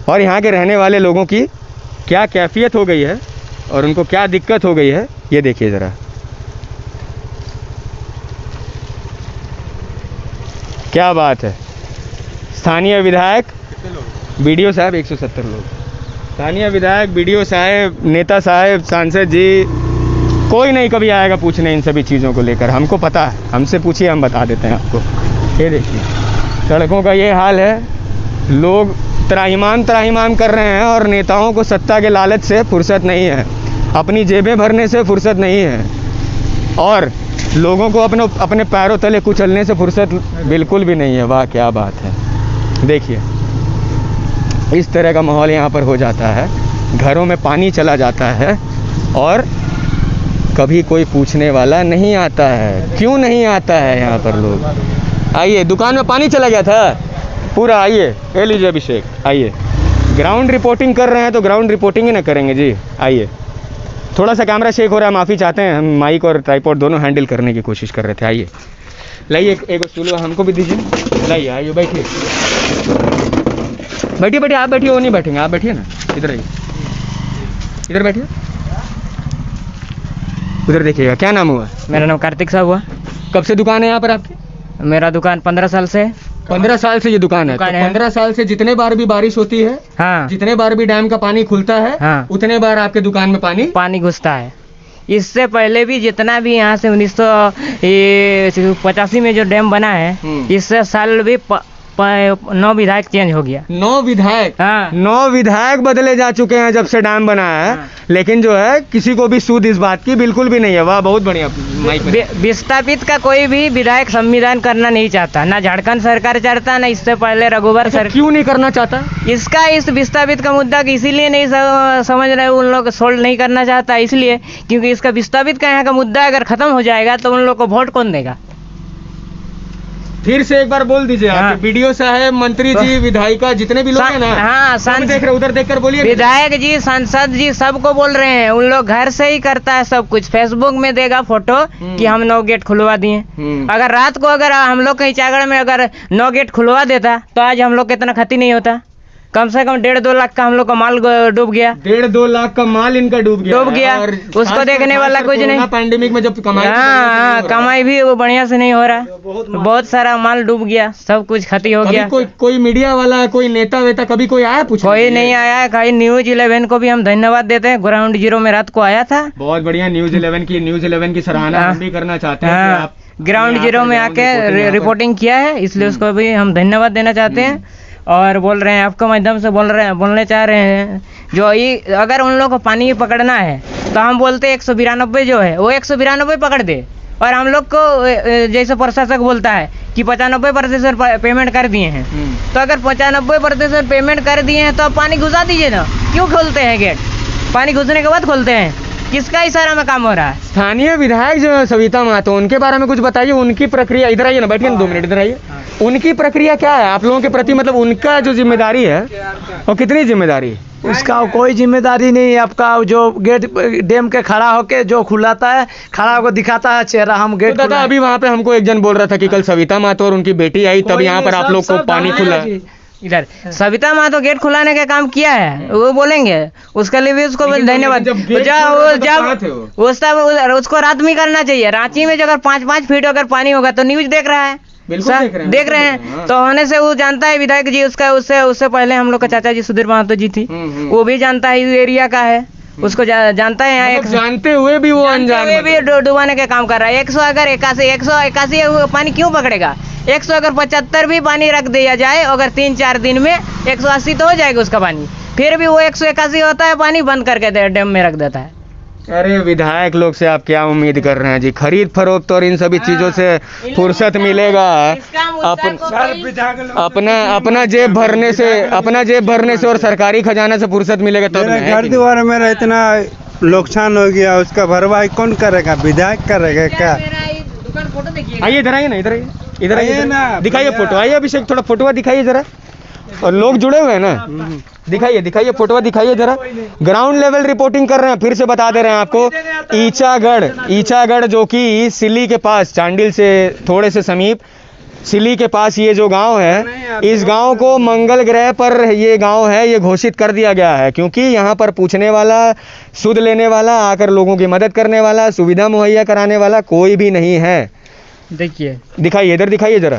और यहाँ के रहने वाले लोगों की क्या कैफियत हो गई है और उनको क्या दिक्कत हो गई है, ये देखिए ज़रा। क्या बात है। स्थानीय विधायक बीडीओ साहब, 170 लोग, स्थानीय विधायक, बीडीओ साहब, नेता साहब, सांसद जी, कोई नहीं कभी आएगा पूछने इन सभी चीज़ों को लेकर। हमको पता है, हमसे पूछिए, हम बता देते हैं आपको। ये देखिए सड़कों का ये हाल है, लोग त्राहिमाम कर रहे हैं और नेताओं को सत्ता के लालच से फुर्सत नहीं है, अपनी जेबें भरने से फुर्सत नहीं है, और लोगों को अपने पैरों तले कुचलने से फुर्सत बिल्कुल भी नहीं है। वाह क्या बात है। देखिए इस तरह का माहौल यहाँ पर हो जाता है, घरों में पानी चला जाता है और कभी कोई पूछने वाला नहीं आता है। क्यों नहीं आता है यहाँ पर लोग? आइए, दुकान में पानी चला गया था पूरा, आइए ले लीजिए अभिषेक, आइए। ग्राउंड रिपोर्टिंग कर रहे हैं तो ग्राउंड रिपोर्टिंग ही ना करेंगे जी। आइए, थोड़ा सा कैमरा शेक हो रहा है, माफ़ी चाहते हैं, हम माइक और ट्राइपॉड दोनों हैंडल करने की कोशिश कर रहे थे। आइए लाइए, एक स्टूल हमको भी दीजिए, लाइए, आइए बैठिए, आप बैठिए, वो नहीं बैठेंगे, आप बैठिए ना, इधर आइए, इधर बैठिए, उधर देखिएगा। क्या नाम हुआ? मेरा नाम कार्तिक साहब हुआ। कब से दुकान है यहाँ पर आपकी? मेरा दुकान 15 साल से। 15 साल से ये दुकान है? तो 15 साल से जितने बार भी बारिश होती है, हाँ, जितने बार भी डैम का पानी खुलता है, हाँ, उतने बार आपके दुकान में पानी घुसता है। इससे पहले भी जितना भी यहाँ से 1985 में जो डैम बना है, इससे साल भी 9 विधायक चेंज हो गया। 9 विधायक? हाँ, 9 विधायक बदले जा चुके हैं जब से डैम बना है। हाँ। लेकिन जो है किसी को भी सूद इस बात की बिल्कुल भी नहीं है। वाह, बहुत बढ़िया। विस्थापित का कोई भी विधायक संविधान करना नहीं चाहता, ना झारखंड सरकार चाहता, ना इससे पहले रघुवर सर। क्यों नहीं करना चाहता? इस विस्थापित का मुद्दा इसीलिए नहीं समझ रहे, उन लोग सोल्व नहीं करना चाहता, इसलिए क्योंकि इसका विस्थापित का यहाँ का मुद्दा अगर खत्म हो जाएगा तो उन लोग को वोट कौन देगा? फिर से एक बार बोल दीजिए। हाँ। बीडीओ साहब, मंत्री जी, विधायिका, जितने भी लोग हैं ना, हाँ, देख रहे, उधर देखकर बोलिए। विधायक जी, सांसद जी, सबको बोल रहे हैं, उन लोग घर से ही करता है सब कुछ, फेसबुक में देगा फोटो कि हम 9 गेट खुलवा दिए। अगर रात को अगर हम लोग कहीं चागड़ में अगर 9 गेट खुलवा देता तो आज हम लोग कितना क्षति नहीं होता। कम से कम 1.5-2 लाख का हम लोग का माल डूब गया। 1.5-2 लाख का माल इनका डूब गया। और उसको देखने वाला कुछ नहीं। पैंडेमिक में जब कमाई, हाँ, कमाई भी वो बढ़िया से नहीं हो रहा, बहुत सारा माल डूब गया, सब कुछ क्षति हो गया। कोई मीडिया वाला, कोई नेता वेता कभी कोई आया पूछा? कोई नहीं आया है। कहीं न्यूज 11 को भी हम धन्यवाद देते हैं, ग्राउंड जीरो में रात को आया था, बहुत बढ़िया। न्यूज 11 की सराहना हम भी करना चाहते हैं। ग्राउंड जीरो में आके रिपोर्टिंग किया है, इसलिए उसको भी हम धन्यवाद देना चाहते हैं। और बोल रहे हैं, आपके माध्यम से बोलने चाह रहे हैं, जो ये अगर उन लोगों को पानी पकड़ना है तो हम बोलते 192 जो है वो 192 पकड़ दे, और हम लोग को जैसे प्रशासक बोलता है कि 95% पेमेंट कर दिए हैं, तो अगर 95% पेमेंट कर दिए हैं तो आप पानी घुसा दीजिए ना, क्यों खोलते हैं गेट? पानी घुसने के बाद खोलते हैं, किसका इशारा में काम हो रहा है? स्थानीय विधायक जो है सविता महतो, उनके बारे में कुछ बताइए, उनकी प्रक्रिया। इधर आइए ना, बैठिए ना 2 मिनट, इधर आइए। उनकी प्रक्रिया क्या है आप लोगों के प्रति, मतलब उनका जो जिम्मेदारी है वो कितनी जिम्मेदारी है? उसका कोई जिम्मेदारी नहीं है। आपका जो गेट डैम के खड़ा होके जो खुलाता है, खड़ा होकर दिखाता है चेहरा, हम गेट। तो दादा अभी वहाँ पे हमको एक जन बोल रहा था कि कल सविता महतो और उनकी बेटी आई तब यहाँ पर आप लोग को पानी खुला। इधर सविता महतो गेट खुलाने का काम किया है, वो बोलेंगे, उसके लिए भी उसको धन्यवाद। जब उसको रात में करना चाहिए। रांची में जो अगर 5-5 फीट अगर पानी होगा तो न्यूज देख रहा है, देख रहे हैं। तो होने से वो जानता है विधायक जी, उसका उससे पहले हम लोग का चाचा जी सुधीर महतो जी थी, वो भी जानता है इस एरिया का है, उसको जानता है। यहाँ जानते हुए भी वो अनजान भी डुबाने का काम कर रहा है। 181 पानी क्यों पकड़ेगा? 100 अगर 75 भी पानी रख दिया जाए, अगर 3-4 दिन में 180 तो हो जाएगा उसका पानी, फिर भी वो 181 होता है, पानी बंद करके डैम में रख देता है। अरे विधायक लोग से आप क्या उम्मीद कर रहे हैं जी? खरीद फरोख्त और इन सभी चीजों से फुर्सत मिलेगा? अपना जेब भरने से और सरकारी खजाना से फुर्सत मिलेगा तब? घर द्वार मेरा इतना नुकसान हो गया, उसका भरपाई कौन करेगा? विधायक करेगा क्या? आइए इधर आइए ना, इधर आइए ना, दिखाइए फोटो। आइए अभिषेक, थोड़ा फोटो दिखाइए जरा। और लोग जुड़े हुए हैं ना, दिखाइए फोटो दिखाइए जरा। ग्राउंड लेवल रिपोर्टिंग कर रहे हैं, फिर से बता दे रहे हैं आपको। ईचागढ़ जो कि सिल्ली के पास, चांडिल से थोड़े से समीप, सिल्ली के पास ये जो गांव है, इस गांव को मंगल ग्रह पर ये गांव है, ये घोषित कर दिया गया है, क्योंकि यहाँ पर पूछने वाला, सुध लेने वाला, आकर लोगों की मदद करने वाला, सुविधा मुहैया कराने वाला कोई भी नहीं है। देखिए, दिखाइए, इधर दिखाइए जरा,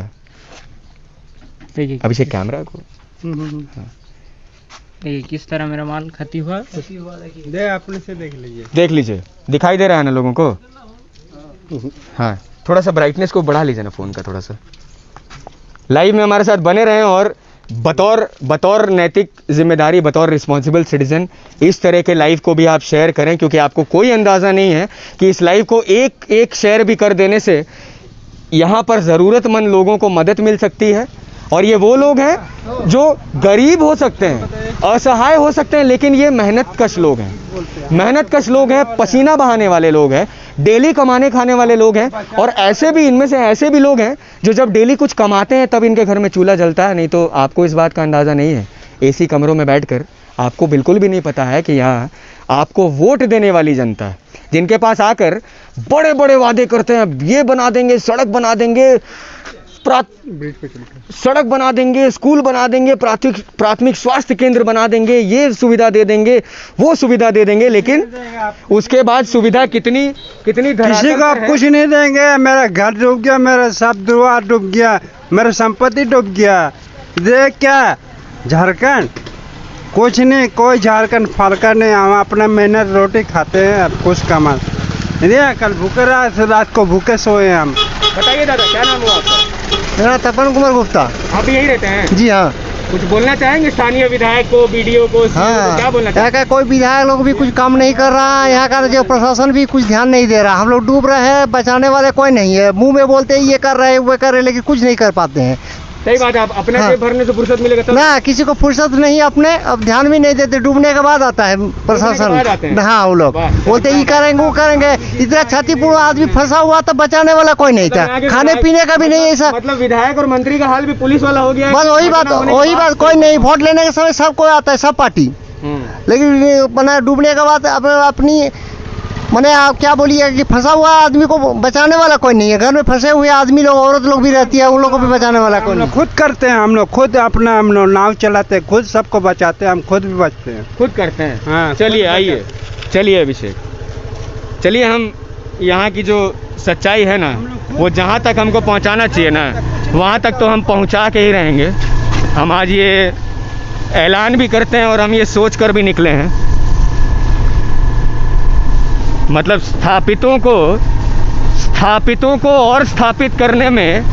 देखिए अभिषेक कैमरा को। देखिए किस तरह मेरा माल क्षति हुआ, अपने से देख लीजिए, दिखाई दे रहा है ना लोगों को? हाँ, थोड़ा सा ब्राइटनेस को बढ़ा लीजिए ना फोन का थोड़ा सा। लाइव में हमारे साथ बने रहें और बतौर नैतिक जिम्मेदारी, बतौर रिस्पॉन्सिबल सिटीजन इस तरह के लाइव को भी आप शेयर करें, क्योंकि आपको कोई अंदाज़ा नहीं है कि इस लाइव को एक शेयर भी कर देने से यहाँ पर ज़रूरतमंद लोगों को मदद मिल सकती है। और ये वो लोग हैं जो गरीब हो सकते हैं, असहाय हो सकते हैं, लेकिन ये मेहनतकश लोग हैं, पसीना बहाने वाले लोग हैं, डेली कमाने खाने वाले लोग हैं। और इनमें से ऐसे भी लोग हैं जो जब डेली कुछ कमाते हैं तब इनके घर में चूल्हा जलता है, नहीं तो आपको इस बात का अंदाज़ा नहीं है। एसी कमरों में बैठकर आपको बिल्कुल भी नहीं पता है कि यहाँ आपको वोट देने वाली जनता है, जिनके पास आकर बड़े बड़े वादे करते हैं, ये बना देंगे, सड़क बना देंगे, स्कूल बना देंगे, प्राथमिक स्वास्थ्य केंद्र बना देंगे, ये सुविधा दे देंगे, वो सुविधा दे देंगे, लेकिन उसके बाद सुविधा कितनी किसी को कुछ नहीं देंगे। मेरा घर डूब गया, मेरा सब दुआ डूब गया, मेरा संपत्ति डूब गया। देख क्या झारखंड, कुछ नहीं, कोई झारखंड फर्क नहीं। हम अपना मेहनत रोटी खाते हैं, कुछ कमा कल भूखे रहा, रात को भूखे सोए हम। बताइए दादा, क्या नाम हुआ आपका? मेरा तपन कुमार गुप्ता। आप यहीं रहते हैं? जी हाँ। कुछ बोलना चाहेंगे स्थानीय विधायक को, बीडीओ को, हाँ, क्या बोलना यहाँ का कोई विधायक लोग भी कुछ काम नहीं कर रहा है, यहाँ का जो प्रशासन भी कुछ ध्यान नहीं दे रहा। हम लोग डूब रहे हैं, बचाने वाले कोई नहीं है। मुंह में बोलते हैं ये कर रहे हैं, वो कर रहे हैं, लेकिन कुछ नहीं कर पाते हैं। सही बात है। आप अपने जेब भरने से फुर्सत मिलेगा तब? ना, किसी को फुर्सत नहीं, अपने अब ध्यान भी नहीं देते। डूबने के बाद आता है प्रशासन। हाँ, वो लोग बोलते ये करेंगे, वो करेंगे। इतना क्षतिपूर्ण आदमी फंसा हुआ तो बचाने वाला कोई नहीं था, खाने पीने का भी नहीं ऐसा। मतलब विधायक और मंत्री का हाल भी पुलिस वाला हो गया। बस वही बात, कोई नहीं। वोट लेने के समय सब कोई आता है, सब पार्टी, लेकिन डूबने के बाद अपनी मैंने आप क्या बोलिए कि फंसा हुआ आदमी को बचाने वाला कोई नहीं है। घर में फंसे हुए आदमी लोग, औरत लोग भी रहती है, उन लोगों को भी बचाने वाला कोई नहीं। खुद करते हैं हम लोग, खुद अपना हम लोग नाव चलाते हैं, खुद सबको बचाते हैं, हम खुद भी बचते हैं, खुद करते हैं। हाँ, चलिए आइए, चलिए अभिषेक, चलिए हम यहाँ की जो सच्चाई है ना, वो जहाँ तक हमको पहुँचाना चाहिए ना, वहाँ तक तो हम पहुँचा के ही रहेंगे। हम आज ये ऐलान भी करते हैं और हम ये सोच कर भी निकले हैं, मतलब स्थापितों को और स्थापित करने में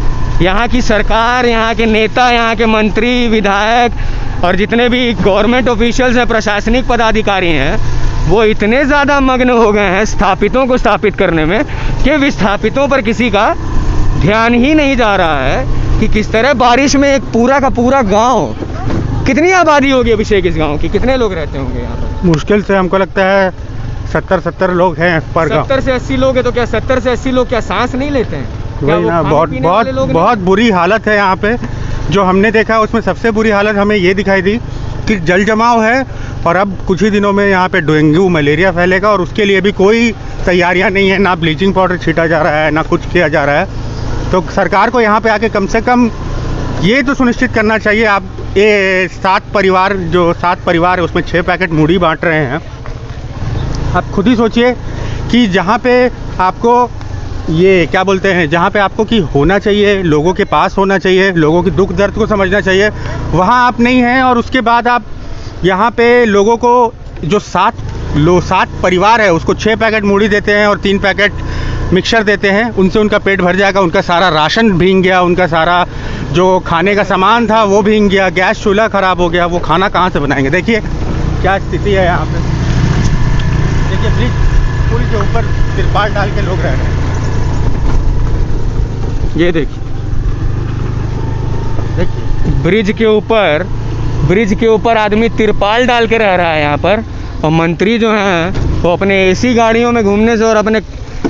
यहाँ की सरकार, यहाँ के नेता, यहाँ के मंत्री, विधायक और जितने भी गवर्नमेंट ऑफिशियल्स हैं, प्रशासनिक पदाधिकारी हैं, वो इतने ज़्यादा मग्न हो गए हैं स्थापितों को स्थापित करने में कि विस्थापितों पर किसी का ध्यान ही नहीं जा रहा है कि किस तरह बारिश में एक पूरा का पूरा गांव, कितनी आबादी होगी अभिषेक इस गांव की, कितने लोग रहते होंगे यहाँ पर? मुश्किल से हमको लगता है 70 लोग हैं पर गाँव। 70 से 80 लोग हैं। तो क्या 70 से 80 लोग क्या सांस नहीं लेते हैं? क्या वही वो ना, खाने बहुत पीने वाले लोग बहुत नहीं? बहुत बुरी हालत है यहाँ पे। जो हमने देखा उसमें सबसे बुरी हालत हमें ये दिखाई दी कि जल जमाव है और अब कुछ ही दिनों में यहाँ पे डेंगू मलेरिया फैलेगा और उसके लिए भी कोई तैयारियाँ नहीं है, ना ब्लीचिंग पाउडर छीटा जा रहा है, ना कुछ किया जा रहा है। तो सरकार को यहाँ पे आके कम से कम ये तो सुनिश्चित करना चाहिए। आप ये 7 परिवार है उसमें 6 पैकेट मूढ़ी बांट रहे हैं। आप खुद ही सोचिए कि जहाँ पे आपको ये क्या बोलते हैं, जहाँ पे आपको कि होना चाहिए, लोगों के पास होना चाहिए, लोगों की दुख दर्द को समझना चाहिए, वहाँ आप नहीं हैं। और उसके बाद आप यहाँ पे लोगों को जो 7 परिवार है उसको 6 पैकेट मूढ़ी देते हैं और 3 पैकेट मिक्सचर देते हैं, उनसे उनका पेट भर जाएगा। उनका सारा राशन भीग गया, उनका सारा जो खाने का सामान था वो भीग गया, गैस चूल्हा ख़राब हो गया, वो खाना कहाँ से बनाएंगे? देखिए क्या स्थिति है यहाँ पे। देखिए ब्रिज पुल के ऊपर तिरपाल डाल के लोग रह रहे हैं। ये देखिए ब्रिज के ऊपर आदमी तिरपाल डाल के रह रहा है यहाँ पर। और मंत्री जो हैं वो अपने एसी गाड़ियों में घूमने से और अपने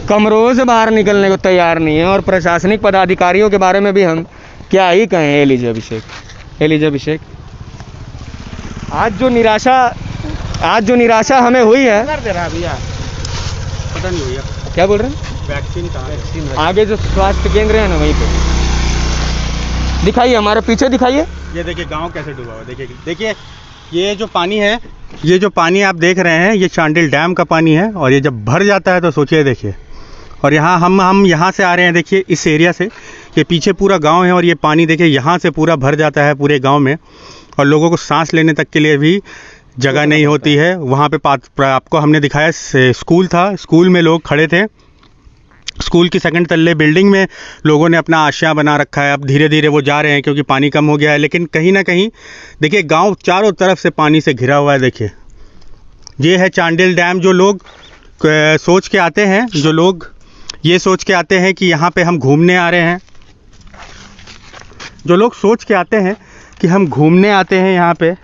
कमरों से बाहर निकलने को तैयार नहीं है। और प्रशासनिक पदाधिकारियों के बारे में भी हम क्या ही कहें। एलिजा अभिषेक आज जो निराशा हमें हुई है। पता नहीं भैया क्या बोल रहे हैं? वैक्सीन आगे जो स्वास्थ्य केंद्र है ना वहीं पे दिखाइए, हमारे पीछे दिखाइए। ये देखिए गांव कैसे डूबा हुआ। देखिए ये जो पानी आप देख रहे हैं ये चांडिल डैम का पानी है। और ये जब भर जाता है तो सोचिए, देखिए। और यहाँ हम यहाँ से आ रहे हैं, देखिए इस एरिया से, ये पीछे पूरा गांव है और ये पानी देखिए यहाँ से पूरा भर जाता है पूरे गांव में। और लोगों को सांस लेने तक के लिए भी जगह नहीं होती है। वहाँ पे आपको हमने दिखाया स्कूल था, स्कूल में लोग खड़े थे। स्कूल की 2nd तल्ले बिल्डिंग में लोगों ने अपना आश्रय बना रखा है। अब धीरे धीरे वो जा रहे हैं क्योंकि पानी कम हो गया है। लेकिन कहीं ना कहीं देखिए गांव चारों तरफ से पानी से घिरा हुआ है। देखिए ये है चांडिल डैम। जो लोग सोच के आते हैं, जो लोग ये सोच के आते हैं कि यहाँ पे हम घूमने आ रहे हैं, जो लोग सोच के आते हैं कि हम घूमने आते हैं यहाँ पे,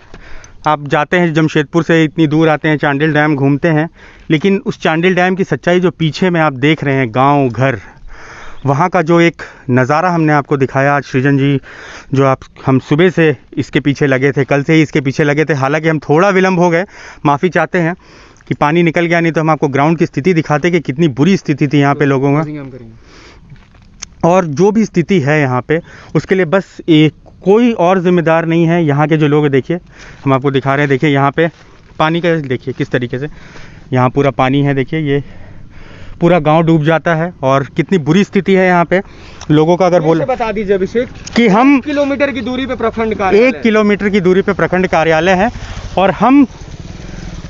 आप जाते हैं जमशेदपुर से इतनी दूर आते हैं, चांडिल डैम घूमते हैं, लेकिन उस चांडिल डैम की सच्चाई जो पीछे में आप देख रहे हैं, गांव घर, वहाँ का जो एक नज़ारा हमने आपको दिखाया आज सृजन जी, जो हम सुबह से इसके पीछे लगे थे, कल से ही इसके पीछे लगे थे। हालांकि हम थोड़ा विलम्ब हो गए, माफ़ी चाहते हैं कि पानी निकल गया, नहीं तो हम आपको ग्राउंड की स्थिति दिखाते कि कितनी बुरी स्थिति थी यहाँ पे लोगों का। और जो भी स्थिति है यहाँ पे उसके लिए बस कोई और जिम्मेदार नहीं है। यहाँ के जो लोग हैं, देखिए हम आपको दिखा रहे हैं, देखिए यहाँ पे पानी का देखिए किस तरीके से यहाँ पूरा पानी है। देखिए ये पूरा गांव डूब जाता है और कितनी बुरी स्थिति है यहाँ पे लोगों का। अगर बोले बता दीजिए अभिषेक कि हम 1 किलोमीटर की दूरी पे प्रखंड कार्यालय 1 किलोमीटर की दूरी पे प्रखंड कार्यालय है। और हम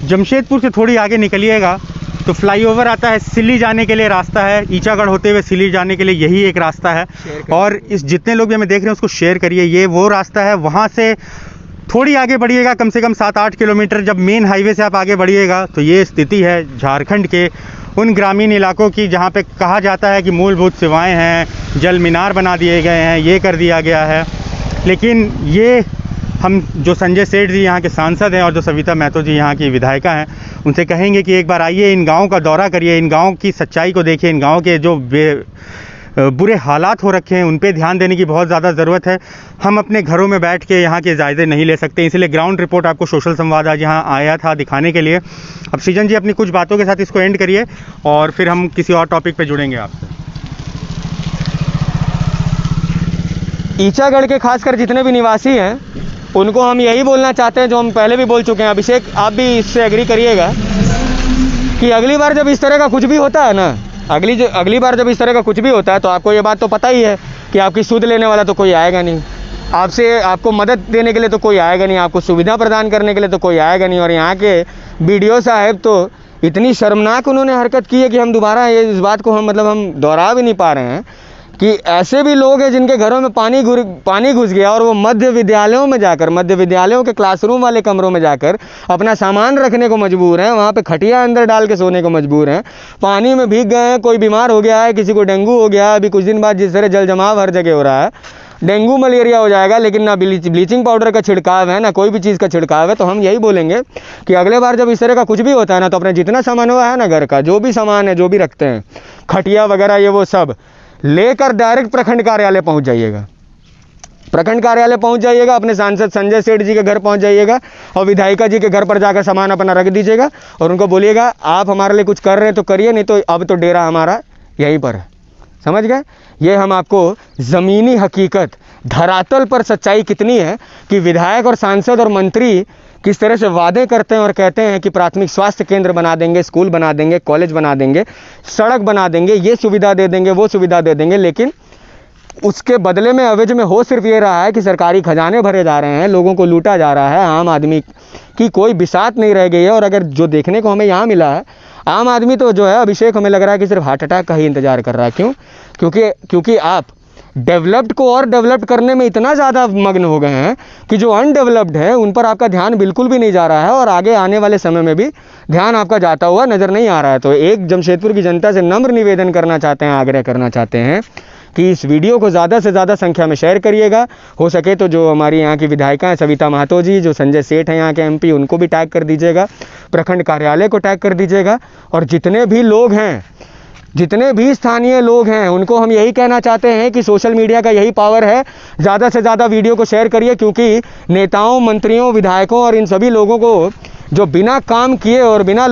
जमशेदपुर से थोड़ी आगे निकलिएगा तो फ्लाईओवर आता है, सिल्ली जाने के लिए रास्ता है, ईचागढ़ होते हुए सिल्ली जाने के लिए यही एक रास्ता है। और इस जितने लोग भी हमें देख रहे हैं उसको शेयर करिए। ये वो रास्ता है, वहाँ से थोड़ी आगे बढ़िएगा, कम से कम 7-8 किलोमीटर जब मेन हाईवे से आप आगे बढ़िएगा तो ये स्थिति है झारखंड के उन ग्रामीण इलाकों की जहाँ पे कहा जाता है कि मूलभूत सेवाएं हैं, जल मीनार बना दिए गए हैं, ये कर दिया गया है। लेकिन ये हम जो संजय सेठ जी यहाँ के सांसद हैं और जो सविता महतो जी यहाँ की विधायिका हैं, उनसे कहेंगे कि एक बार आइए, इन गाँव का दौरा करिए, इन गाँव की सच्चाई को देखिए, इन गाँव के जो बुरे हालात हो रखे हैं उन पे ध्यान देने की बहुत ज़्यादा ज़रूरत है। हम अपने घरों में बैठ के यहाँ के जायजे नहीं ले सकते, इसलिए ग्राउंड रिपोर्ट आपको सोशल संवाद आज यहाँ आया था दिखाने के लिए। अब सृजन जी अपनी कुछ बातों के साथ इसको एंड करिए और फिर हम किसी और टॉपिक पे जुड़ेंगे आपसे। ईचागढ़ के खासकर जितने भी निवासी हैं उनको हम यही बोलना चाहते हैं जो हम पहले भी बोल चुके हैं। अभिषेक आप भी इससे एग्री करिएगा कि अगली बार जब इस तरह का कुछ भी होता है ना, अगली बार जब इस तरह का कुछ भी होता है तो आपको ये बात तो पता ही है कि आपकी सुध लेने वाला तो कोई आएगा नहीं, आपको मदद देने के लिए तो कोई आएगा नहीं, आपको सुविधा प्रदान करने के लिए तो कोई आएगा नहीं। और यहाँ के BDO साहब तो इतनी शर्मनाक उन्होंने हरकत की है कि हम दोबारा इस बात को हम दोहरा भी नहीं पा रहे हैं कि ऐसे भी लोग हैं जिनके घरों में पानी घुस गया और वो मध्य विद्यालयों के क्लासरूम वाले कमरों में जाकर अपना सामान रखने को मजबूर हैं, वहाँ पे खटिया अंदर डाल के सोने को मजबूर हैं, पानी में भीग गए हैं, कोई बीमार हो गया है, किसी को डेंगू हो गया है। अभी कुछ दिन बाद जिस तरह जल जमाव हर जगह हो रहा है, डेंगू मलेरिया हो जाएगा, लेकिन ना ब्लीचिंग पाउडर का छिड़काव है, ना कोई भी चीज़ का छिड़काव है। तो हम यही बोलेंगे कि अगले बार जब इस तरह का कुछ भी होता है ना, तो अपना जितना सामान हुआ है ना, घर का जो भी सामान है, जो भी रखते हैं, खटिया वगैरह ये वो सब लेकर डायरेक्ट प्रखंड कार्यालय पहुंच जाइएगा। प्रखंड कार्यालय पहुंच जाइएगा, अपने सांसद संजय सेठ जी के घर पहुंच जाइएगा और विधायिका जी के घर पर जाकर सामान अपना रख दीजिएगा और उनको बोलिएगा आप हमारे लिए कुछ कर रहे हैं तो करिए, नहीं तो अब तो डेरा हमारा यहीं पर है। समझ गए? ये हम आपको ज़मीनी हकीकत, धरातल पर सच्चाई कितनी है कि विधायक और सांसद और मंत्री किस तरह से वादे करते हैं और कहते हैं कि प्राथमिक स्वास्थ्य केंद्र बना देंगे, स्कूल बना देंगे, कॉलेज बना देंगे, सड़क बना देंगे, ये सुविधा दे देंगे, वो सुविधा दे देंगे, लेकिन उसके बदले में अवज में हो सिर्फ ये रहा है कि सरकारी खजाने भरे जा रहे हैं, लोगों को लूटा जा रहा है, आम आदमी की कोई बिसात नहीं रह गई है। और अगर जो देखने को हमें यहाँ मिला है, आम आदमी तो जो है अभिषेक हमें लग रहा है कि सिर्फ हार्ट अटैक का ही इंतजार कर रहा है। क्यों? क्योंकि आप डेवलप्ड को और डेवलप्ड करने में इतना ज़्यादा मग्न हो गए हैं कि जो अनडेवलप्ड है उन पर आपका ध्यान बिल्कुल भी नहीं जा रहा है और आगे आने वाले समय में भी ध्यान आपका जाता हुआ नज़र नहीं आ रहा है। तो एक जमशेदपुर की जनता से नम्र निवेदन करना चाहते हैं, आग्रह करना चाहते हैं कि इस वीडियो को ज़्यादा से ज़्यादा संख्या में शेयर करिएगा। हो सके तो जो हमारी यहाँ की विधायिका हैं सविता महतो जी, जो संजय सेठ हैं यहाँ के MP, उनको भी टैग कर दीजिएगा, प्रखंड कार्यालय को टैग कर दीजिएगा और जितने भी लोग हैं, जितने भी स्थानीय लोग हैं, उनको हम यही कहना चाहते हैं कि सोशल मीडिया का यही पावर है, ज़्यादा से ज़्यादा वीडियो को शेयर करिए। क्योंकि नेताओं, मंत्रियों, विधायकों और इन सभी लोगों को जो बिना काम किए और बिना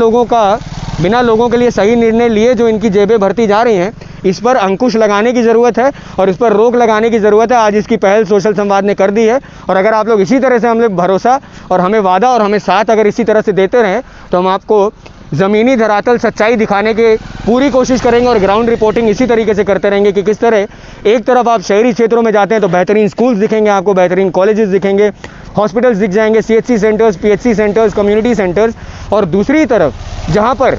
लोगों के लिए सही निर्णय लिए जो इनकी जेबें भरती जा रही हैं, इस पर अंकुश लगाने की ज़रूरत है और इस पर रोक लगाने की ज़रूरत है। आज इसकी पहल सोशल संवाद ने कर दी है और अगर आप लोग इसी तरह से हमें भरोसा और हमें वादा और हमें साथ अगर इसी तरह से देते रहें तो हम आपको ज़मीनी धरातल सच्चाई दिखाने की पूरी कोशिश करेंगे और ग्राउंड रिपोर्टिंग इसी तरीके से करते रहेंगे कि किस तरह एक तरफ आप शहरी क्षेत्रों में जाते हैं तो बेहतरीन स्कूल्स दिखेंगे, आपको बेहतरीन कॉलेजेस दिखेंगे, हॉस्पिटल्स दिख जाएंगे, CHC centres, PHC centres, community centres, और दूसरी तरफ जहाँ पर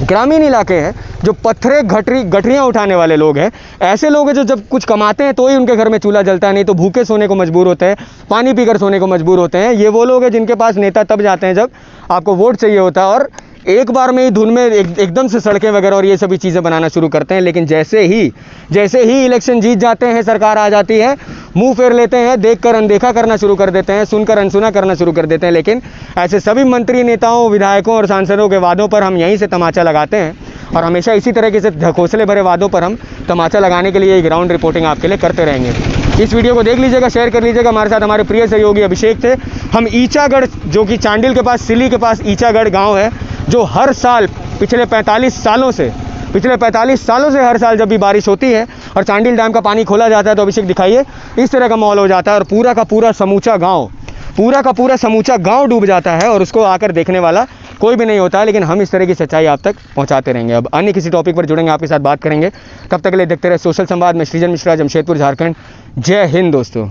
ग्रामीण इलाके हैं, जो पत्थरे गठरियाँ उठाने वाले लोग हैं, ऐसे लोग हैं जो जब कुछ कमाते हैं तो ही उनके घर में चूल्हा जलता है, नहीं तो भूखे सोने को मजबूर होते हैं, पानी पीकर सोने को मजबूर होते हैं। ये वो लोग हैं जिनके पास नेता तब जाते हैं जब आपको वोट चाहिए होता है और एक बार में ही धुन में एकदम से सड़कें वगैरह और ये सभी चीज़ें बनाना शुरू करते हैं। लेकिन जैसे ही इलेक्शन जीत जाते हैं, सरकार आ जाती है, मुंह फेर लेते हैं, देखकर अनदेखा करना शुरू कर देते हैं, सुनकर अनसुना करना शुरू कर देते हैं। लेकिन ऐसे सभी मंत्री, नेताओं, विधायकों और सांसदों के वादों पर हम यहीं से तमाचा लगाते हैं और हमेशा इसी तरीके से ढकोसले भरे वादों पर हम तमाचा लगाने के लिए ग्राउंड रिपोर्टिंग आपके लिए करते रहेंगे। इस वीडियो को देख लीजिएगा, शेयर कर लीजिएगा। हमारे साथ हमारे प्रिय सहयोगी अभिषेक थे। हम ईचागढ़, जो कि चांडिल के पास, सिली के पास ईचागढ़ गाँव है, जो हर साल पिछले 45 सालों से हर साल जब भी बारिश होती है और चांडिल डैम का पानी खोला जाता है तो अभिषेक दिखाइए इस तरह का माहौल हो जाता है और पूरा का पूरा समूचा गांव डूब जाता है और उसको आकर देखने वाला कोई भी नहीं होता है। लेकिन हम इस तरह की सच्चाई आप तक पहुंचाते रहेंगे। अब अन्य किसी टॉपिक पर जुड़ेंगे, आपके साथ बात करेंगे। तब तक के लिए देखते रहे सोशल संवाद में। सृजन मिश्रा, जमशेदपुर, झारखंड। जय हिंद दोस्तों।